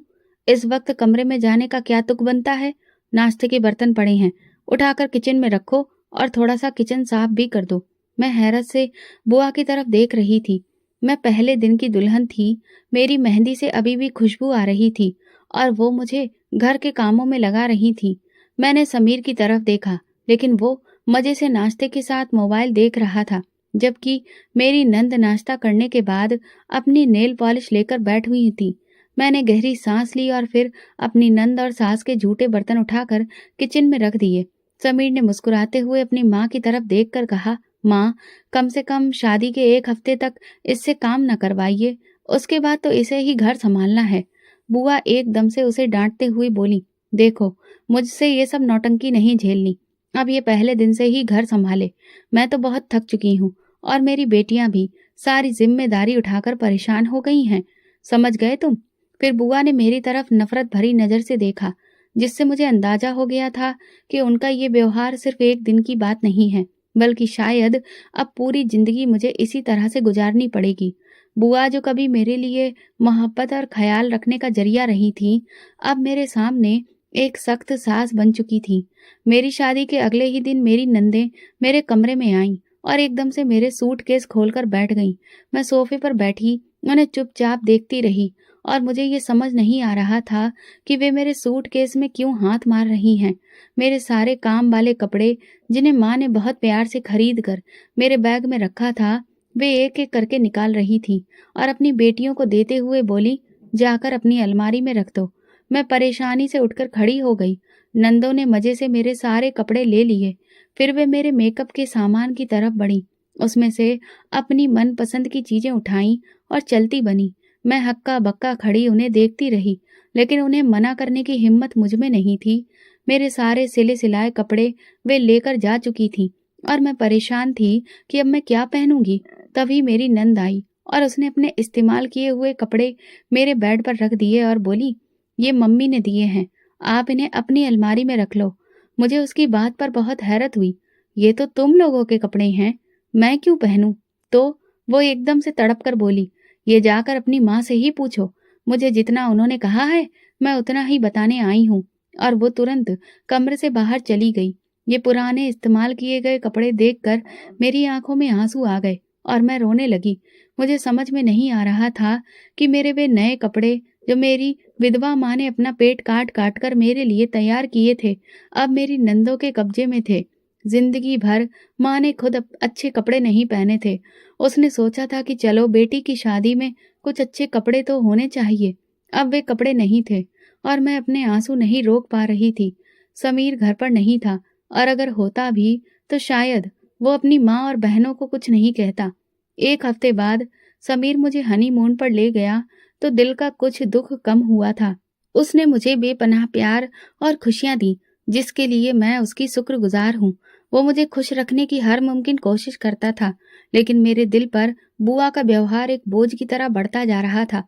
Speaker 1: इस वक्त कमरे में जाने का क्या तुक बनता है? नाश्ते के बर्तन पड़े हैं, उठाकर किचन में रखो और थोड़ा सा किचन साफ भी कर दो। मैं हैरत से बुआ की तरफ देख रही थी। मैं पहले दिन की दुल्हन थी, मेरी मेहंदी से अभी भी खुशबू आ रही थी और वो मुझे घर के कामों में लगा रही थी। मैंने समीर की तरफ देखा, लेकिन वो मजे से नाश्ते के साथ मोबाइल देख रहा था, जबकि मेरी नंद नाश्ता करने के बाद अपनी नेल पॉलिश लेकर बैठ हुई थी। मैंने गहरी सांस ली और फिर अपनी नंद और सास के झूठे बर्तन उठाकर किचन में रख दिए। समीर ने मुस्कुराते हुए अपनी माँ की तरफ देखकर कहा, माँ, कम से कम शादी के 1 हफ्ते तक इससे काम न करवाइए, उसके बाद तो इसे ही घर संभालना है। बुआ एकदम से उसे डांटते हुए बोली, देखो, मुझसे ये सब नौटंकी नहीं झेलनी। अब ये पहले दिन से ही घर संभाले। मैं तो बहुत थक चुकी हूँ और मेरी बेटियां भी सारी जिम्मेदारी उठाकर परेशान हो गई हैं। समझ गए तुम? फिर बुआ ने मेरी तरफ नफरत भरी नजर से देखा, जिससे मुझे अंदाजा हो गया था कि उनका ये व्यवहार सिर्फ एक दिन की बात नहीं है, बल्कि शायद अब पूरी जिंदगी मुझे इसी तरह से गुजारनी पड़ेगी। बुआ जो कभी मेरे लिए मोहब्बत और ख्याल रखने का जरिया रही थी, अब मेरे सामने एक सख्त सास बन चुकी थी। मेरी शादी के अगले ही दिन मेरी नंदें मेरे कमरे में आईं और एकदम से मेरे सूटकेस खोलकर बैठ गईं। मैं सोफे पर बैठी उन्हें चुपचाप देखती रही और मुझे ये समझ नहीं आ रहा था कि वे मेरे सूटकेस में क्यों हाथ मार रही हैं। मेरे सारे काम वाले कपड़े, जिन्हें माँ ने बहुत प्यार से खरीद कर मेरे बैग में रखा था, वे एक एक करके निकाल रही थी और अपनी बेटियों को देते हुए बोली, जाकर अपनी अलमारी में रख दो। मैं परेशानी से उठकर खड़ी हो गई। नंदों ने मजे से मेरे सारे कपड़े ले लिए। फिर वे मेरे मेकअप के सामान की तरफ बढ़ी, उसमें से अपनी मनपसंद की चीजें उठाईं और चलती बनी। मैं हक्का बक्का खड़ी उन्हें देखती रही, लेकिन उन्हें मना करने की हिम्मत मुझ में नहीं थी। मेरे सारे सिले सिलाए कपड़े वे लेकर जा चुकी थी और मैं परेशान थी कि अब मैं क्या पहनूंगी। तभी मेरी नंद आई और उसने अपने इस्तेमाल किए हुए कपड़े मेरे बेड पर रख दिए और बोली, ये मम्मी ने दिए हैं, आप इन्हें अपनी अलमारी में रख लो। मुझे उसकी बात पर बहुत हैरत हुई। ये तो तुम लोगों के कपड़े हैं, मैं क्यों पहनूं? तो वो एकदम से तड़प कर बोली, ये जाकर अपनी माँ से ही पूछो। मुझे जितना उन्होंने कहा है मैं उतना ही बताने आई हूँ। और वो तुरंत कमरे से बाहर चली गई। ये पुराने इस्तेमाल किए गए कपड़े देखकर मेरी आंखों में आंसू आ गए और मैं रोने लगी। मुझे समझ में नहीं आ रहा था कि मेरे वे नए कपड़े, जो मेरी विधवा माँ ने अपना पेट काट काट कर मेरे लिए तैयार किए थे, अब मेरी नंदों के कब्जे में थे। जिंदगी भर माँ ने खुद अच्छे कपड़े नहीं पहने थे। उसने सोचा था कि चलो बेटी की शादी में कुछ अच्छे कपड़े तो होने चाहिए। अब वे कपड़े नहीं थे और मैं अपने आंसू नहीं रोक पा रही थी। समीर घर पर नहीं था और अगर होता भी तो शायद वो अपनी माँ और बहनों को कुछ नहीं कहता। 1 हफ्ते बाद समीर मुझे हनीमून पर ले गया तो दिल का कुछ दुख कम हुआ था। उसने मुझे बेपनाह प्यार और खुशियां दी, जिसके लिए मैं उसकी शुक्रगुजार हूँ। वो मुझे खुश रखने की हर मुमकिन कोशिश करता था, लेकिन मेरे दिल पर बुआ का व्यवहार एक बोझ की तरह बढ़ता जा रहा था।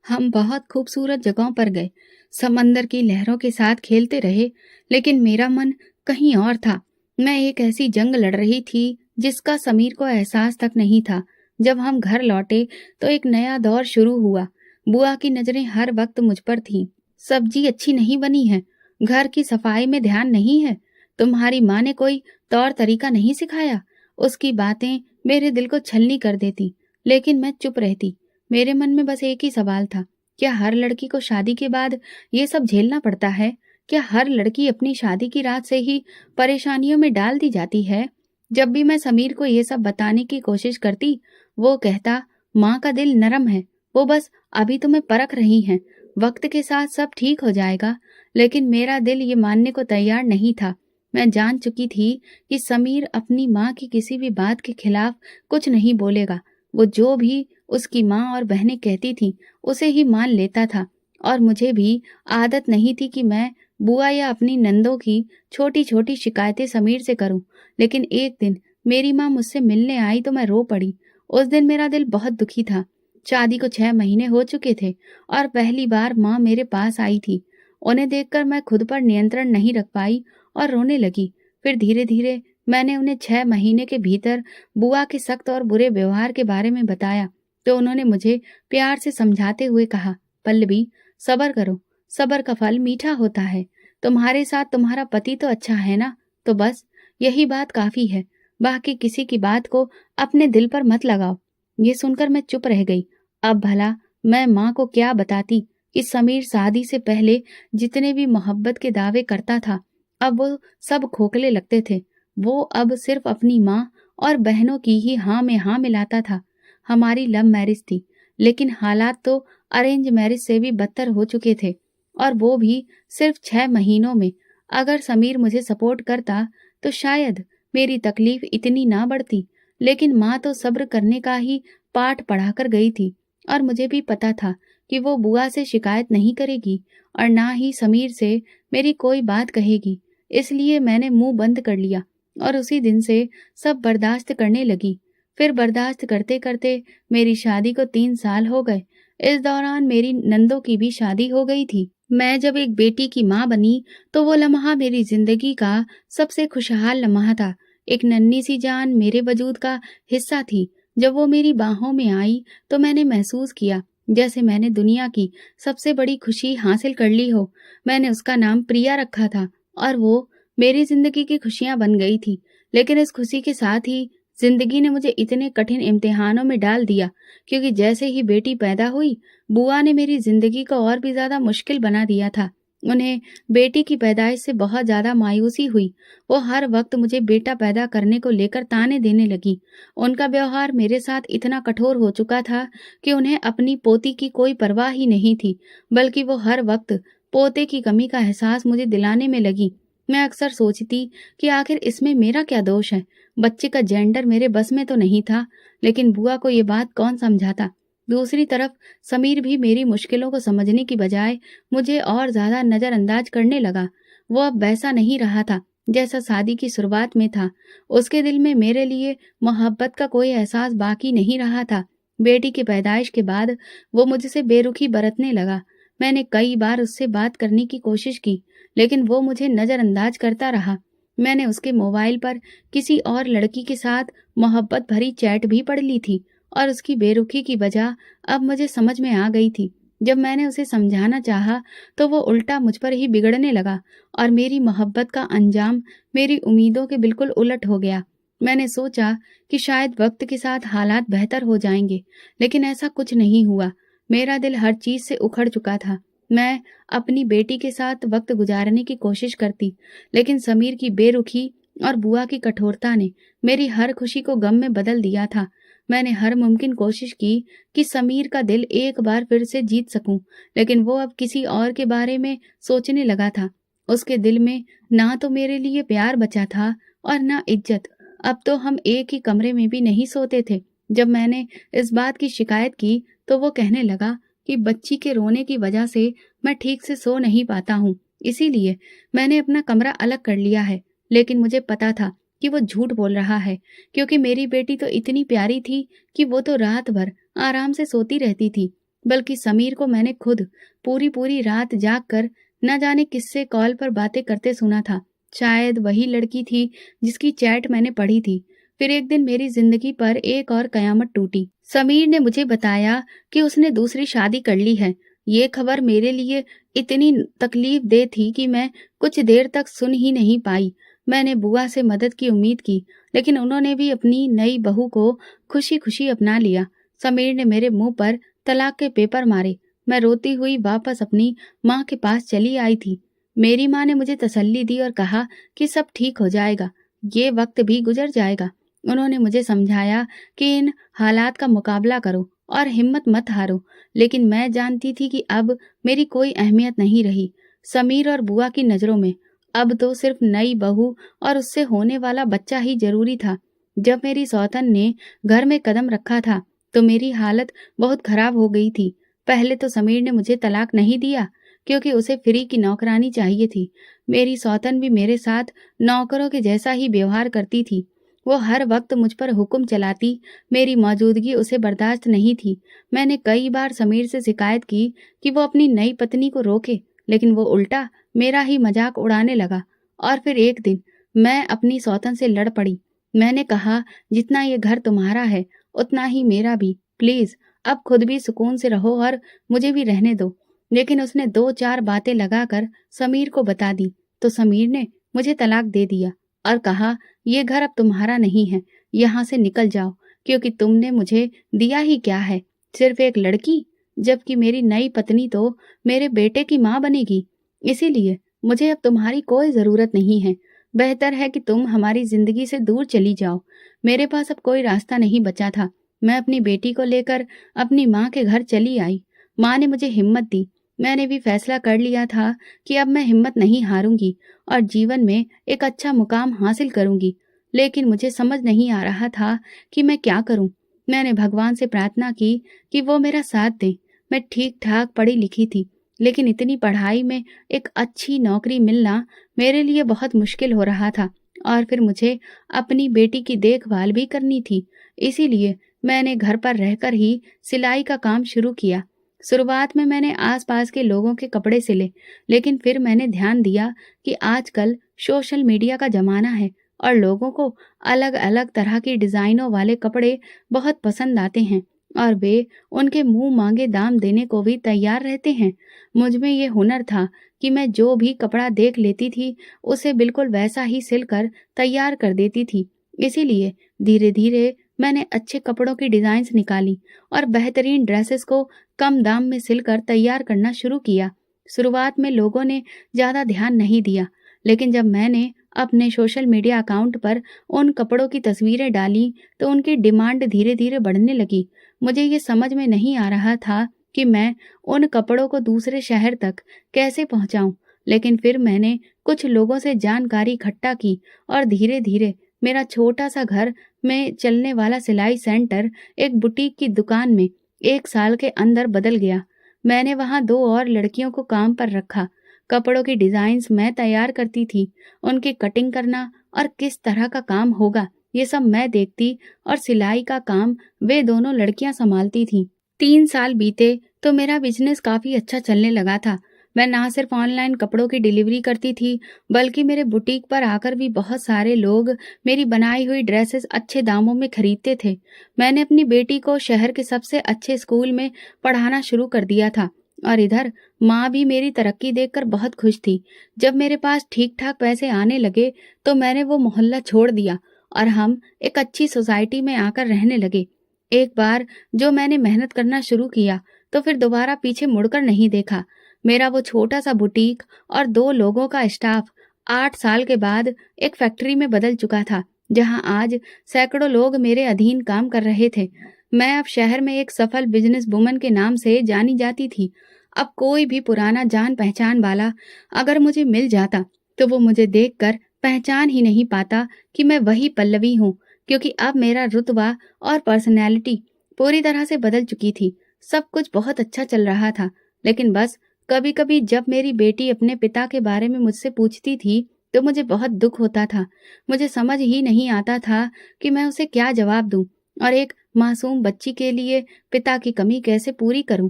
Speaker 1: हम बहुत खूबसूरत जगहों पर गए, समंदर की लहरों के साथ खेलते रहे, लेकिन मेरा मन कहीं और था। मैं एक ऐसी जंग लड़ रही थी जिसका समीर को एहसास तक नहीं था। जब हम घर लौटे तो एक नया दौर शुरू हुआ। बुआ की नजरें हर वक्त मुझ पर थीं। सब्जी अच्छी नहीं बनी है, घर की सफाई में ध्यान नहीं है, तुम्हारी माँ ने कोई तौर तरीका नहीं सिखाया। उसकी बातें मेरे दिल को छलनी कर देती, लेकिन मैं चुप रहती। मेरे मन में बस एक ही सवाल था, क्या हर लड़की को शादी के बाद ये सब झेलना पड़ता है? क्या हर लड़की अपनी शादी की रात से ही परेशानियों में डाल दी जाती है? जब भी मैं समीर को ये सब बताने की कोशिश करती, वो कहता, माँ का दिल नरम है, वो बस अभी तुम्हें परख रही हैं, वक्त के साथ सब ठीक हो जाएगा। लेकिन मेरा दिल ये मानने को तैयार नहीं था। मैं जान चुकी थी कि समीर अपनी माँ की किसी भी बात के खिलाफ कुछ नहीं बोलेगा। वो जो भी उसकी माँ और बहनें कहती थीं, उसे ही मान लेता था। और मुझे भी आदत नहीं थी कि मैं बुआ या अपनी नंदों की छोटी छोटी शिकायतें समीर से करूं। लेकिन एक दिन मेरी माँ मुझसे मिलने आई तो मैं रो पड़ी। उस दिन मेरा दिल बहुत दुखी था। शादी को 6 महीने हो चुके थे और पहली बार माँ मेरे पास आई थी। उन्हें देखकर मैं खुद पर नियंत्रण नहीं रख पाई और रोने लगी। फिर धीरे-धीरे मैंने उन्हें 6 महीने के भीतर बुआ के सख्त और बुरे व्यवहार के बारे में बताया, तो उन्होंने मुझे प्यार से समझाते हुए कहा, "पल्लवी, सब्र करो, सब्र का फल मीठा होता है। तुम्हारे साथ तुम्हारा पति तो अच्छा है ना? तो बस यही बात काफ़ी है। बाकी किसी की बात को अपने दिल पर मत लगाओ।" ये सुनकर मैं चुप रह गई। अब भला मैं माँ को क्या बताती कि समीर शादी से पहले जितने भी मोहब्बत के दावे करता था, अब वो सब खोखले लगते थे। वो अब सिर्फ अपनी माँ और बहनों की ही हाँ में हाँ मिलाता था। हमारी लव मैरिज थी, लेकिन हालात तो अरेंज मैरिज से भी बदतर हो चुके थे, और वो भी सिर्फ 6 महीनों में। अगर समीर मुझे सपोर्ट करता तो शायद मेरी तकलीफ इतनी ना बढ़ती, लेकिन माँ तो सब्र करने का ही पाठ पढ़ाकर गई थी, और मुझे भी पता था कि वो बुआ से शिकायत नहीं करेगी और ना ही समीर से मेरी कोई बात कहेगी। इसलिए मैंने मुंह बंद कर लिया और उसी दिन से सब बर्दाश्त करने लगी। फिर बर्दाश्त करते करते मेरी शादी को 3 साल हो गए। इस दौरान मेरी नंदों की भी शादी हो गई थी। मैं जब एक बेटी की माँ बनी तो वो लम्हा मेरी जिंदगी का सबसे खुशहाल लम्हा था। एक नन्ही सी जान मेरे वजूद का हिस्सा थी। जब वो मेरी बाहों में आई तो मैंने महसूस किया जैसे मैंने दुनिया की सबसे बड़ी खुशी हासिल कर ली हो। मैंने उसका नाम प्रिया रखा था और वो मेरी जिंदगी की खुशियां बन गई थी। लेकिन इस खुशी के साथ ही जिंदगी ने मुझे इतने कठिन इम्तिहानों में डाल दिया, क्योंकि जैसे ही बेटी पैदा हुई, बुआ ने मेरी जिंदगी को और भी ज्यादा मुश्किल बना दिया था। उन्हें बेटी की पैदाइश से बहुत ज्यादा मायूसी हुई। वो हर वक्त मुझे बेटा पैदा करने को लेकर ताने देने लगी। उनका व्यवहार मेरे साथ इतना कठोर हो चुका था कि उन्हें अपनी पोती की कोई परवाह ही नहीं थी, बल्कि वो हर वक्त पोते की कमी का एहसास मुझे दिलाने में लगी। मैं अक्सर सोचती कि आखिर इसमें मेरा क्या दोष है। बच्चे का जेंडर मेरे बस में तो नहीं था, लेकिन बुआ को ये बात कौन समझाता। दूसरी तरफ समीर भी मेरी मुश्किलों को समझने की बजाय मुझे और ज्यादा नजरअंदाज करने लगा। वो अब वैसा नहीं रहा था जैसा शादी की शुरुआत में था। उसके दिल में मेरे लिए मोहब्बत का कोई एहसास बाकी नहीं रहा था। बेटी की पैदाइश के बाद वो मुझसे बेरुखी बरतने लगा। मैंने कई बार उससे बात करने की कोशिश की, लेकिन वो मुझे नजरअंदाज करता रहा। मैंने उसके मोबाइल पर किसी और लड़की के साथ मोहब्बत भरी चैट भी पढ़ ली थी, और उसकी बेरुखी की वजह अब मुझे समझ में आ गई थी। जब मैंने उसे समझाना चाहा तो वो उल्टा मुझ पर ही बिगड़ने लगा, और मेरी मोहब्बत का अंजाम मेरी उम्मीदों के बिल्कुल उलट हो गया। मैंने सोचा कि शायद वक्त के साथ हालात बेहतर हो जाएंगे, लेकिन ऐसा कुछ नहीं हुआ। मेरा दिल हर चीज से उखड़ चुका था। मैं अपनी बेटी के साथ वक्त गुजारने की कोशिश करती, लेकिन समीर की बेरुखी और बुआ की कठोरता ने मेरी हर खुशी को गम में बदल दिया था। मैंने हर मुमकिन कोशिश की कि समीर का दिल एक बार फिर से जीत सकूं, लेकिन वो अब किसी और के बारे में सोचने लगा था। उसके दिल में ना तो मेरे लिए प्यार बचा था और ना इज्जत। अब तो हम एक ही कमरे में भी नहीं सोते थे। जब मैंने इस बात की शिकायत की तो वो कहने लगा कि बच्ची के रोने की वजह से मैं ठीक से सो नहीं पाता हूँ, इसीलिए मैंने अपना कमरा अलग कर लिया है। लेकिन मुझे पता था कि वो झूठ बोल रहा है, क्योंकि मेरी बेटी तो इतनी प्यारी थी कि वो तो रात भर आराम से सोती रहती थी। बल्कि समीर को मैंने खुद पूरी पूरी रात जाग कर न जाने किससे कॉल पर बातें करते सुना था। शायद वही लड़की थी जिसकी चैट मैंने पढ़ी थी। फिर एक दिन मेरी जिंदगी पर एक और कयामत टूटी। समीर ने मुझे बताया कि उसने दूसरी शादी कर ली है। ये खबर मेरे लिए इतनी तकलीफ दे थी कि मैं कुछ देर तक सुन ही नहीं पाई। मैंने बुआ से मदद की उम्मीद की, लेकिन उन्होंने भी अपनी नई बहू को खुशी खुशी अपना लिया। समीर ने मेरे मुंह पर तलाक के पेपर मारे। मैं रोती हुई वापस अपनी माँ के पास चली आई थी। मेरी माँ ने मुझे तसल्ली दी और कहा कि सब ठीक हो जाएगा, ये वक्त भी गुजर जाएगा। उन्होंने मुझे समझाया कि इन हालात का मुकाबला करो और हिम्मत मत हारो। लेकिन मैं जानती थी कि अब मेरी कोई अहमियत नहीं रही समीर और बुआ की नजरों में। अब तो सिर्फ नई बहू और उससे होने वाला बच्चा ही जरूरी था। जब मेरी सौतन ने घर में कदम रखा था तो मेरी हालत बहुत खराब हो गई थी। पहले तो समीर ने मुझे तलाक नहीं दिया, क्योंकि उसे फ्री की नौकरानी चाहिए थी। मेरी सौतन भी मेरे साथ नौकरों के जैसा ही व्यवहार करती थी। वो हर वक्त मुझ पर हुक्म चलाती, मेरी मौजूदगी उसे बर्दाश्त नहीं थी। मैंने कई बार समीर से शिकायत की कि वो अपनी नई पत्नी को रोके, लेकिन वो उल्टा मेरा ही मजाक उड़ाने लगा। और फिर एक दिन मैं अपनी सौतन से लड़ पड़ी। मैंने कहा, जितना ये घर तुम्हारा है उतना ही मेरा भी, प्लीज अब खुद भी सुकून से रहो और मुझे भी रहने दो। लेकिन उसने 2-4 बातें लगाकर समीर को बता दी, तो समीर ने मुझे तलाक दे दिया और कहा, ये घर अब तुम्हारा नहीं है, यहाँ से निकल जाओ, क्योंकि तुमने मुझे दिया ही क्या है, सिर्फ एक लड़की, जबकि मेरी नई पत्नी तो मेरे बेटे की माँ बनेगी। इसीलिए मुझे अब तुम्हारी कोई जरूरत नहीं है। बेहतर है कि तुम हमारी जिंदगी से दूर चली जाओ। मेरे पास अब कोई रास्ता नहीं बचा था। मैं अपनी बेटी को लेकर अपनी माँ के घर चली आई। माँ ने मुझे हिम्मत दी। मैंने भी फैसला कर लिया था कि अब मैं हिम्मत नहीं हारूंगी और जीवन में एक अच्छा मुकाम हासिल करूंगी। लेकिन मुझे समझ नहीं आ रहा था कि मैं क्या करूं। मैंने भगवान से प्रार्थना की कि वो मेरा साथ दे। मैं ठीक ठाक पढ़ी लिखी थी, लेकिन इतनी पढ़ाई में एक अच्छी नौकरी मिलना मेरे लिए बहुत मुश्किल हो रहा था। और फिर मुझे अपनी बेटी की देखभाल भी करनी थी। इसीलिए मैंने घर पर रहकर ही सिलाई का काम शुरू किया। शुरुआत में मैंने आसपास के लोगों के कपड़े सिले, लेकिन फिर मैंने ध्यान दिया कि आजकल सोशल मीडिया का जमाना है और लोगों को अलग अलग तरह की डिजाइनों वाले कपड़े बहुत पसंद आते हैं और वे उनके मुंह मांगे दाम देने को भी तैयार रहते हैं। मुझ में ये हुनर था कि मैं जो भी कपड़ा देख लेती थी उसे बिल्कुल वैसा ही सिलकर तैयार कर देती थी। इसीलिए धीरे धीरे मैंने अच्छे कपड़ों की डिजाइन्स निकाली और बेहतरीन ड्रेसेस को कम दाम में सिलकर तैयार करना शुरू किया। शुरुआत में लोगों ने ज्यादा ध्यान नहीं दिया, लेकिन जब मैंने अपने सोशल मीडिया अकाउंट पर उन कपड़ों की तस्वीरें डाली तो उनकी डिमांड धीरे धीरे बढ़ने लगी। मुझे ये समझ में नहीं आ रहा था कि मैं उन कपड़ों को दूसरे शहर तक कैसे पहुंचाऊं। लेकिन फिर मैंने कुछ लोगों से जानकारी इकट्ठा की और धीरे धीरे मेरा छोटा सा घर में चलने वाला सिलाई सेंटर एक बुटीक की दुकान में 1 साल के अंदर बदल गया। मैंने वहां 2 और लड़कियों को काम पर रखा। कपड़ों की डिजाइन्स मैं तैयार करती थी, उनकी कटिंग करना और किस तरह का काम होगा ये सब मैं देखती और सिलाई का काम वे दोनों लड़कियां संभालती थीं। 3 साल बीते तो मेरा बिजनेस काफी अच्छा चलने लगा था। मैं ना सिर्फ ऑनलाइन कपड़ों की डिलीवरी करती थी, बल्कि मेरे बुटीक पर आकर भी बहुत सारे लोग मेरी बनाई हुई ड्रेसेस अच्छे दामों में खरीदते थे। मैंने अपनी बेटी को शहर के सबसे अच्छे स्कूल में पढ़ाना शुरू कर दिया था और इधर माँ भी मेरी तरक्की देखकर बहुत खुश थी। जब मेरे पास ठीक ठाक पैसे आने लगे तो मैंने वो मोहल्ला छोड़ दिया और हम एक अच्छी सोसाइटी में आकर रहने लगे। एक बार जो मैंने मेहनत करना शुरू किया तो फिर दोबारा पीछे मुड़कर नहीं देखा। मेरा वो छोटा सा बुटीक और 2 लोगों का स्टाफ 8 साल के बाद एक फैक्ट्री में बदल चुका था, जहां आज सैकड़ों लोग मेरे अधीन काम कर रहे थे। मैं अब शहर में एक सफल बिजनेस वुमन के नाम से जानी जाती थी। अब कोई भी पुराना जान पहचान वाला अगर मुझे मिल जाता तो वो मुझे देखकर पहचान ही नहीं पाता कि मैं वही पल्लवी हूँ, क्योंकि अब मेरा रुतबा और पर्सनैलिटी पूरी तरह से बदल चुकी थी। सब कुछ बहुत अच्छा चल रहा था, लेकिन बस कभी कभी जब मेरी बेटी अपने पिता के बारे में मुझसे पूछती थी तो मुझे बहुत दुख होता था। मुझे समझ ही नहीं आता था कि मैं उसे क्या जवाब दूं और एक मासूम बच्ची के लिए पिता की कमी कैसे पूरी करूं।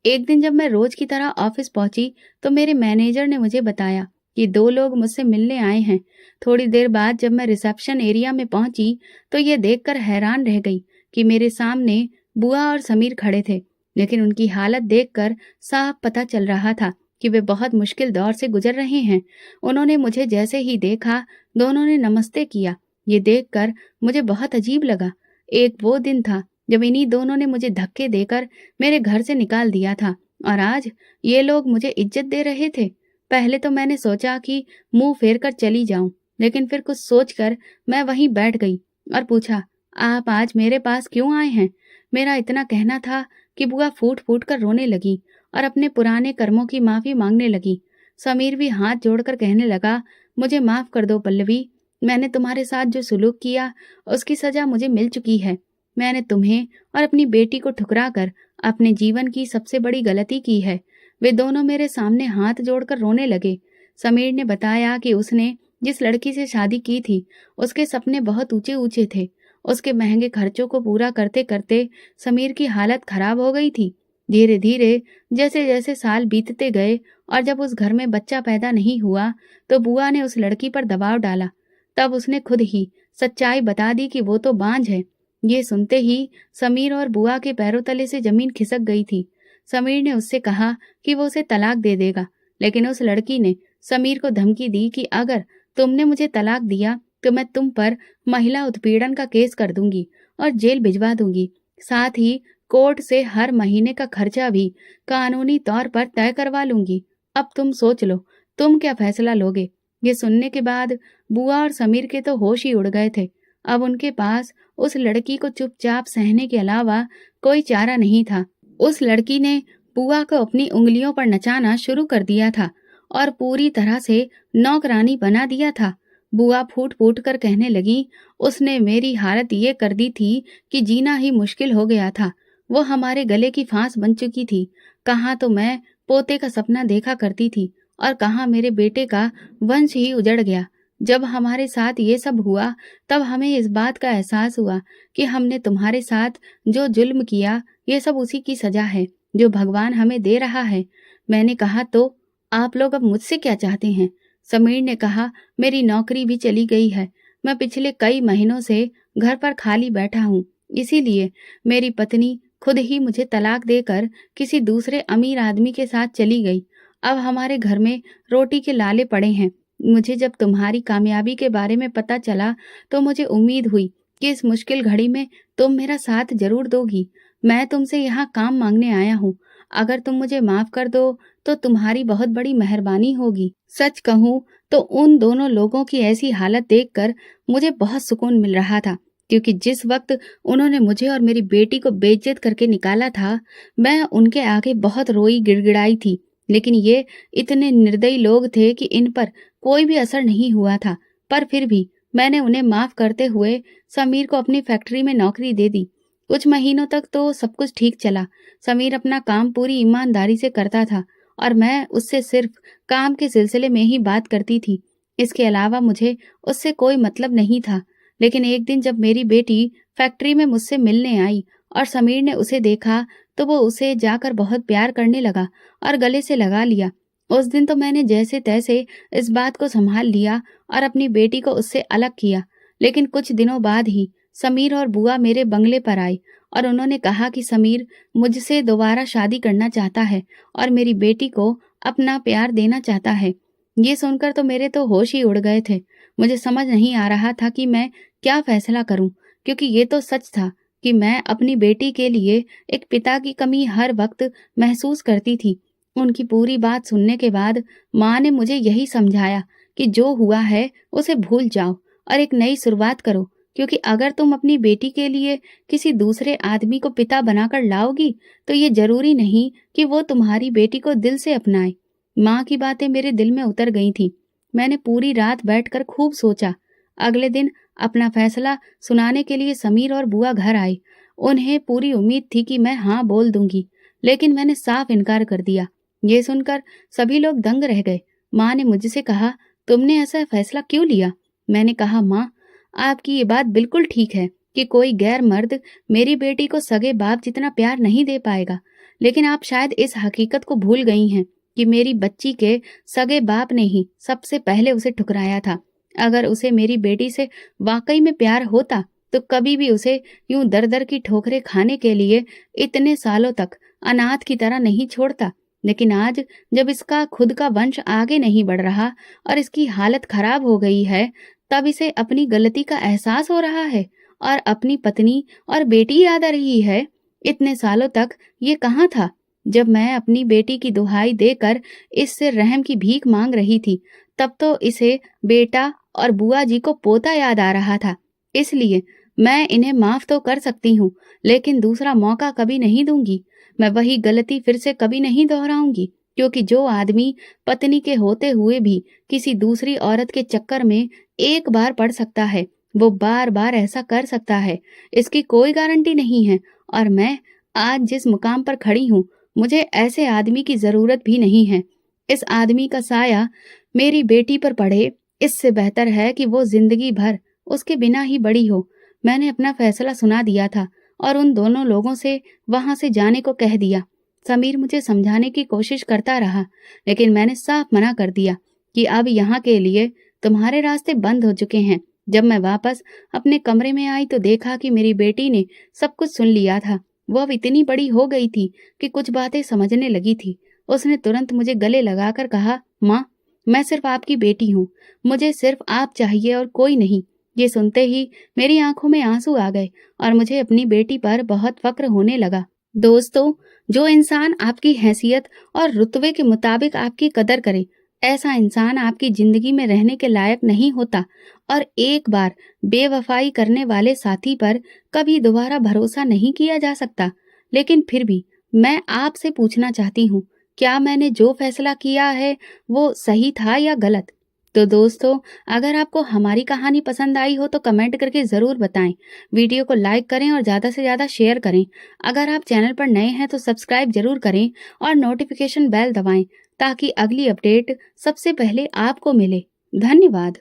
Speaker 1: एक दिन जब मैं रोज की तरह ऑफिस पहुंची तो मेरे मैनेजर ने मुझे बताया कि 2 लोग मुझसे मिलने आए हैं। थोड़ी देर बाद जब मैं रिसेप्शन एरिया में पहुंची तो ये देखकर हैरान रह गई कि मेरे सामने बुआ और समीर खड़े थे, लेकिन उनकी हालत देखकर साफ पता चल रहा था कि वे बहुत मुश्किल दौर से गुजर रहे हैं। उन्होंने मुझे जैसे ही देखा, दोनों ने नमस्ते किया। ये देखकर मुझे बहुत अजीब लगा। एक वो दिन था जब इन्हीं दोनों ने मुझे धक्के देकर मेरे घर से निकाल दिया था और आज ये लोग मुझे इज्जत दे रहे थे। पहले तो मैंने सोचा कि मुंह फेर कर चली जाऊं, लेकिन फिर कुछ सोचकर मैं वहीं बैठ गई और पूछा, आप आज मेरे पास क्यों आए हैं? मेरा इतना कहना था कि बुआ फूट फूट कर रोने लगी और अपने पुराने कर्मों की माफी मांगने लगी। समीर भी हाथ जोड़कर कहने लगा, मुझे माफ कर दो पल्लवी, मैंने तुम्हारे साथ जो सुलूक किया उसकी सजा मुझे मिल चुकी है। मैंने तुम्हें और अपनी बेटी को ठुकरा कर अपने जीवन की सबसे बड़ी गलती की है। वे दोनों मेरे सामने हाथ जोड़कर रोने लगे। समीर ने बताया कि उसने जिस लड़की से शादी की थी, उसके सपने बहुत ऊंचे-ऊंचे थे। उसके महंगे खर्चों को पूरा करते-करते समीर की हालत खराब हो गई थी। धीरे-धीरे जैसे-जैसे साल बीतते गए और जब उस घर में बच्चा पैदा नहीं हुआ, तो बुआ ने उस लड़की पर दबाव डाला। तब उसने खुद ही सच्चाई बता दी कि वो तो बांझ है। ये सुनते ही समीर और बुआ के पैरों तले से जमीन खिसक गई थी। समीर ने उससे कहा कि वो उसे तलाक दे देगा, लेकिन उस लड़की ने समीर को धमकी दी कि अगर तुमने मुझे तलाक दिया तो मैं तुम पर महिला उत्पीड़न का केस कर दूंगी और जेल भिजवा दूंगी। साथ ही कोर्ट से हर महीने का खर्चा भी कानूनी तौर पर तय करवा लूंगी। अब तुम सोच लो, तुम क्या फैसला लोगे? ये सुनने के बाद बुआ और समीर के तो होश ही उड़ गए थे। अब उनके पास उस लड़की को चुपचाप सहने के अलावा कोई चारा नहीं था। उस लड़की ने बुआ को अपनी उंगलियों पर नचाना शुरू कर दिया था और पूरी तरह से नौकरानी बना दिया था। बुआ फूट फूट कर कहने लगी, उसने मेरी हालत ये कर दी थी कि जीना ही मुश्किल हो गया था। वो हमारे गले की फांस बन चुकी थी। कहाँ तो मैं पोते का सपना देखा करती थी और कहाँ मेरे बेटे का वंश ही उजड़ गया। जब हमारे साथ ये सब हुआ, तब हमें इस बात का एहसास हुआ कि हमने तुम्हारे साथ जो जुल्म किया, ये सब उसी की सजा है जो भगवान हमें दे रहा है। मैंने कहा, तो आप लोग अब मुझसे क्या चाहते हैं? समीर ने कहा, मेरी नौकरी भी चली गई है। मैं पिछले कई महीनों से घर पर खाली बैठा हूँ। इसीलिए मेरी पत्नी खुद ही मुझे तलाक देकर किसी दूसरे अमीर आदमी के साथ चली गई। अब हमारे घर में रोटी के लाले पड़े हैं। मुझे जब तुम्हारी कामयाबी के बारे में पता चला, तो मुझे उम्मीद हुई कि इस मुश्किल घड़ी में तुम मेरा साथ जरूर दोगी। मैं तुमसे यहाँ काम मांगने आया हूँ। अगर तुम मुझे माफ कर दो, तो तुम्हारी बहुत बड़ी मेहरबानी होगी। सच कहूँ तो उन दोनों लोगों की ऐसी हालत देखकर मुझे बहुत सुकून मिल रहा था, क्योंकि जिस वक्त उन्होंने मुझे और मेरी बेटी को बेइज्जत करके निकाला था, मैं उनके आगे बहुत रोई गिड़गिड़ाई थी। लेकिन ये इतने निर्दयी लोग थे कि इन पर कोई भी असर नहीं हुआ था। पर फिर भी मैंने उन्हें माफ करते हुए समीर को अपनी फैक्ट्री में नौकरी दे दी। कुछ महीनों तक तो सब कुछ ठीक चला। समीर अपना काम पूरी ईमानदारी से करता था और मैं उससे सिर्फ काम के सिलसिले में ही बात करती थी। इसके अलावा मुझे उससे कोई मतलब नहीं था। लेकिन एक दिन जब मेरी बेटी फैक्ट्री में मुझसे मिलने आई और समीर ने उसे देखा, तो वो उसे जाकर बहुत प्यार करने लगा और गले से लगा लिया। उस दिन तो मैंने जैसे तैसे इस बात को संभाल लिया और अपनी बेटी को उससे अलग किया। लेकिन कुछ दिनों बाद ही समीर और बुआ मेरे बंगले पर आए और उन्होंने कहा कि समीर मुझसे दोबारा शादी करना चाहता है और मेरी बेटी को अपना प्यार देना चाहता है। ये सुनकर तो मेरे तो होश ही उड़ गए थे। मुझे समझ नहीं आ रहा था कि मैं क्या फैसला करूं, क्योंकि ये तो सच था कि मैं अपनी बेटी के लिए एक पिता की कमी हर वक्त महसूस करती थी। उनकी पूरी बात सुनने के बाद माँ ने मुझे यही समझाया कि जो हुआ है उसे भूल जाओ और एक नई शुरुआत करो, क्योंकि अगर तुम अपनी बेटी के लिए किसी दूसरे आदमी को पिता बनाकर लाओगी, तो ये जरूरी नहीं कि वो तुम्हारी बेटी को दिल से अपनाए। माँ की बातें मेरे दिल में उतर गई थी। मैंने पूरी रात बैठकर खूब सोचा। अगले दिन अपना फैसला सुनाने के लिए समीर और बुआ घर आए। उन्हें पूरी उम्मीद थी कि मैं हाँ बोल दूंगी, लेकिन मैंने साफ इनकार कर दिया। ये सुनकर सभी लोग दंग रह गए। माँ ने मुझसे कहा, तुमने ऐसा फैसला क्यों लिया? मैंने कहा, माँ, आपकी ये बात बिल्कुल ठीक है कि कोई गैर मर्द मेरी बेटी को सगे बाप जितना प्यार नहीं दे पाएगा, लेकिन आप शायद इस हकीकत को भूल गई हैं कि मेरी बच्ची के सगे बाप ने ही सबसे पहले उसे ठुकराया था। अगर उसे मेरी बेटी से वाकई में प्यार होता, तो कभी भी उसे यूं दर दर की ठोकरें खाने के लिए इतने सालों तक अनाथ की तरह नहीं छोड़ता। लेकिन आज जब इसका खुद का वंश आगे नहीं बढ़ रहा और इसकी हालत खराब हो गई है, तब इसे अपनी गलती का एहसास हो रहा है और अपनी पत्नी और बेटी याद आ रही है। इतने सालों तक ये कहाँ था? जब मैं अपनी बेटी की दुहाई देकर इससे रहम की भीख मांग रही थी, तब तो इसे बेटा और बुआ जी को पोता याद आ रहा था। इसलिए मैं इन्हें माफ तो कर सकती हूँ, लेकिन दूसरा मौका कभी नहीं दूंगी। मैं वही गलती फिर से कभी नहीं दोहराऊंगी, क्योंकि जो आदमी पत्नी के होते हुए भी किसी दूसरी औरत के चक्कर में एक बार पड़ सकता है, वो बार बार ऐसा कर सकता है, इसकी कोई गारंटी नहीं है। और मैं आज जिस मुकाम पर खड़ी हूँ, मुझे ऐसे आदमी की जरूरत भी नहीं है। इस आदमी का साया मेरी बेटी पर पड़े, इससे बेहतर है कि वो जिंदगी भर उसके बिना ही बड़ी हो। मैंने अपना फैसला सुना दिया था और उन दोनों लोगों से वहां से जाने को कह दिया। समीर मुझे समझाने की कोशिश करता रहा, लेकिन मैंने साफ मना कर दिया कि अब यहाँ के लिए तुम्हारे रास्ते बंद हो चुके हैं। जब मैं वापस अपने कमरे में आई तो देखा कि मेरी बेटी ने सब कुछ सुन लिया था। वो अब इतनी बड़ी हो गई थी कि कुछ बातें समझने लगी थी। उसने तुरंत मुझे गले लगाकर कहा, माँ, मैं सिर्फ आपकी बेटी हूँ, मुझे सिर्फ आप चाहिए और कोई नहीं। ये सुनते ही मेरी आंखों में आंसू आ गए और मुझे अपनी बेटी पर बहुत फक्र होने लगा। दोस्तों, जो इंसान आपकी हैसियत और रुतबे के मुताबिक आपकी कदर करे, ऐसा इंसान आपकी जिंदगी में रहने के लायक नहीं होता। और एक बार बेवफाई करने वाले साथी पर कभी दोबारा भरोसा नहीं किया जा सकता। लेकिन फिर भी मैं आपसे पूछना चाहती हूँ, क्या मैंने जो फैसला किया है वो सही था या गलत? तो दोस्तों, अगर आपको हमारी कहानी पसंद आई हो तो कमेंट करके ज़रूर बताएं। वीडियो को लाइक करें और ज़्यादा से ज़्यादा शेयर करें। अगर आप चैनल पर नए हैं तो सब्सक्राइब जरूर करें और नोटिफिकेशन बेल दबाएं ताकि अगली अपडेट सबसे पहले आपको मिले। धन्यवाद।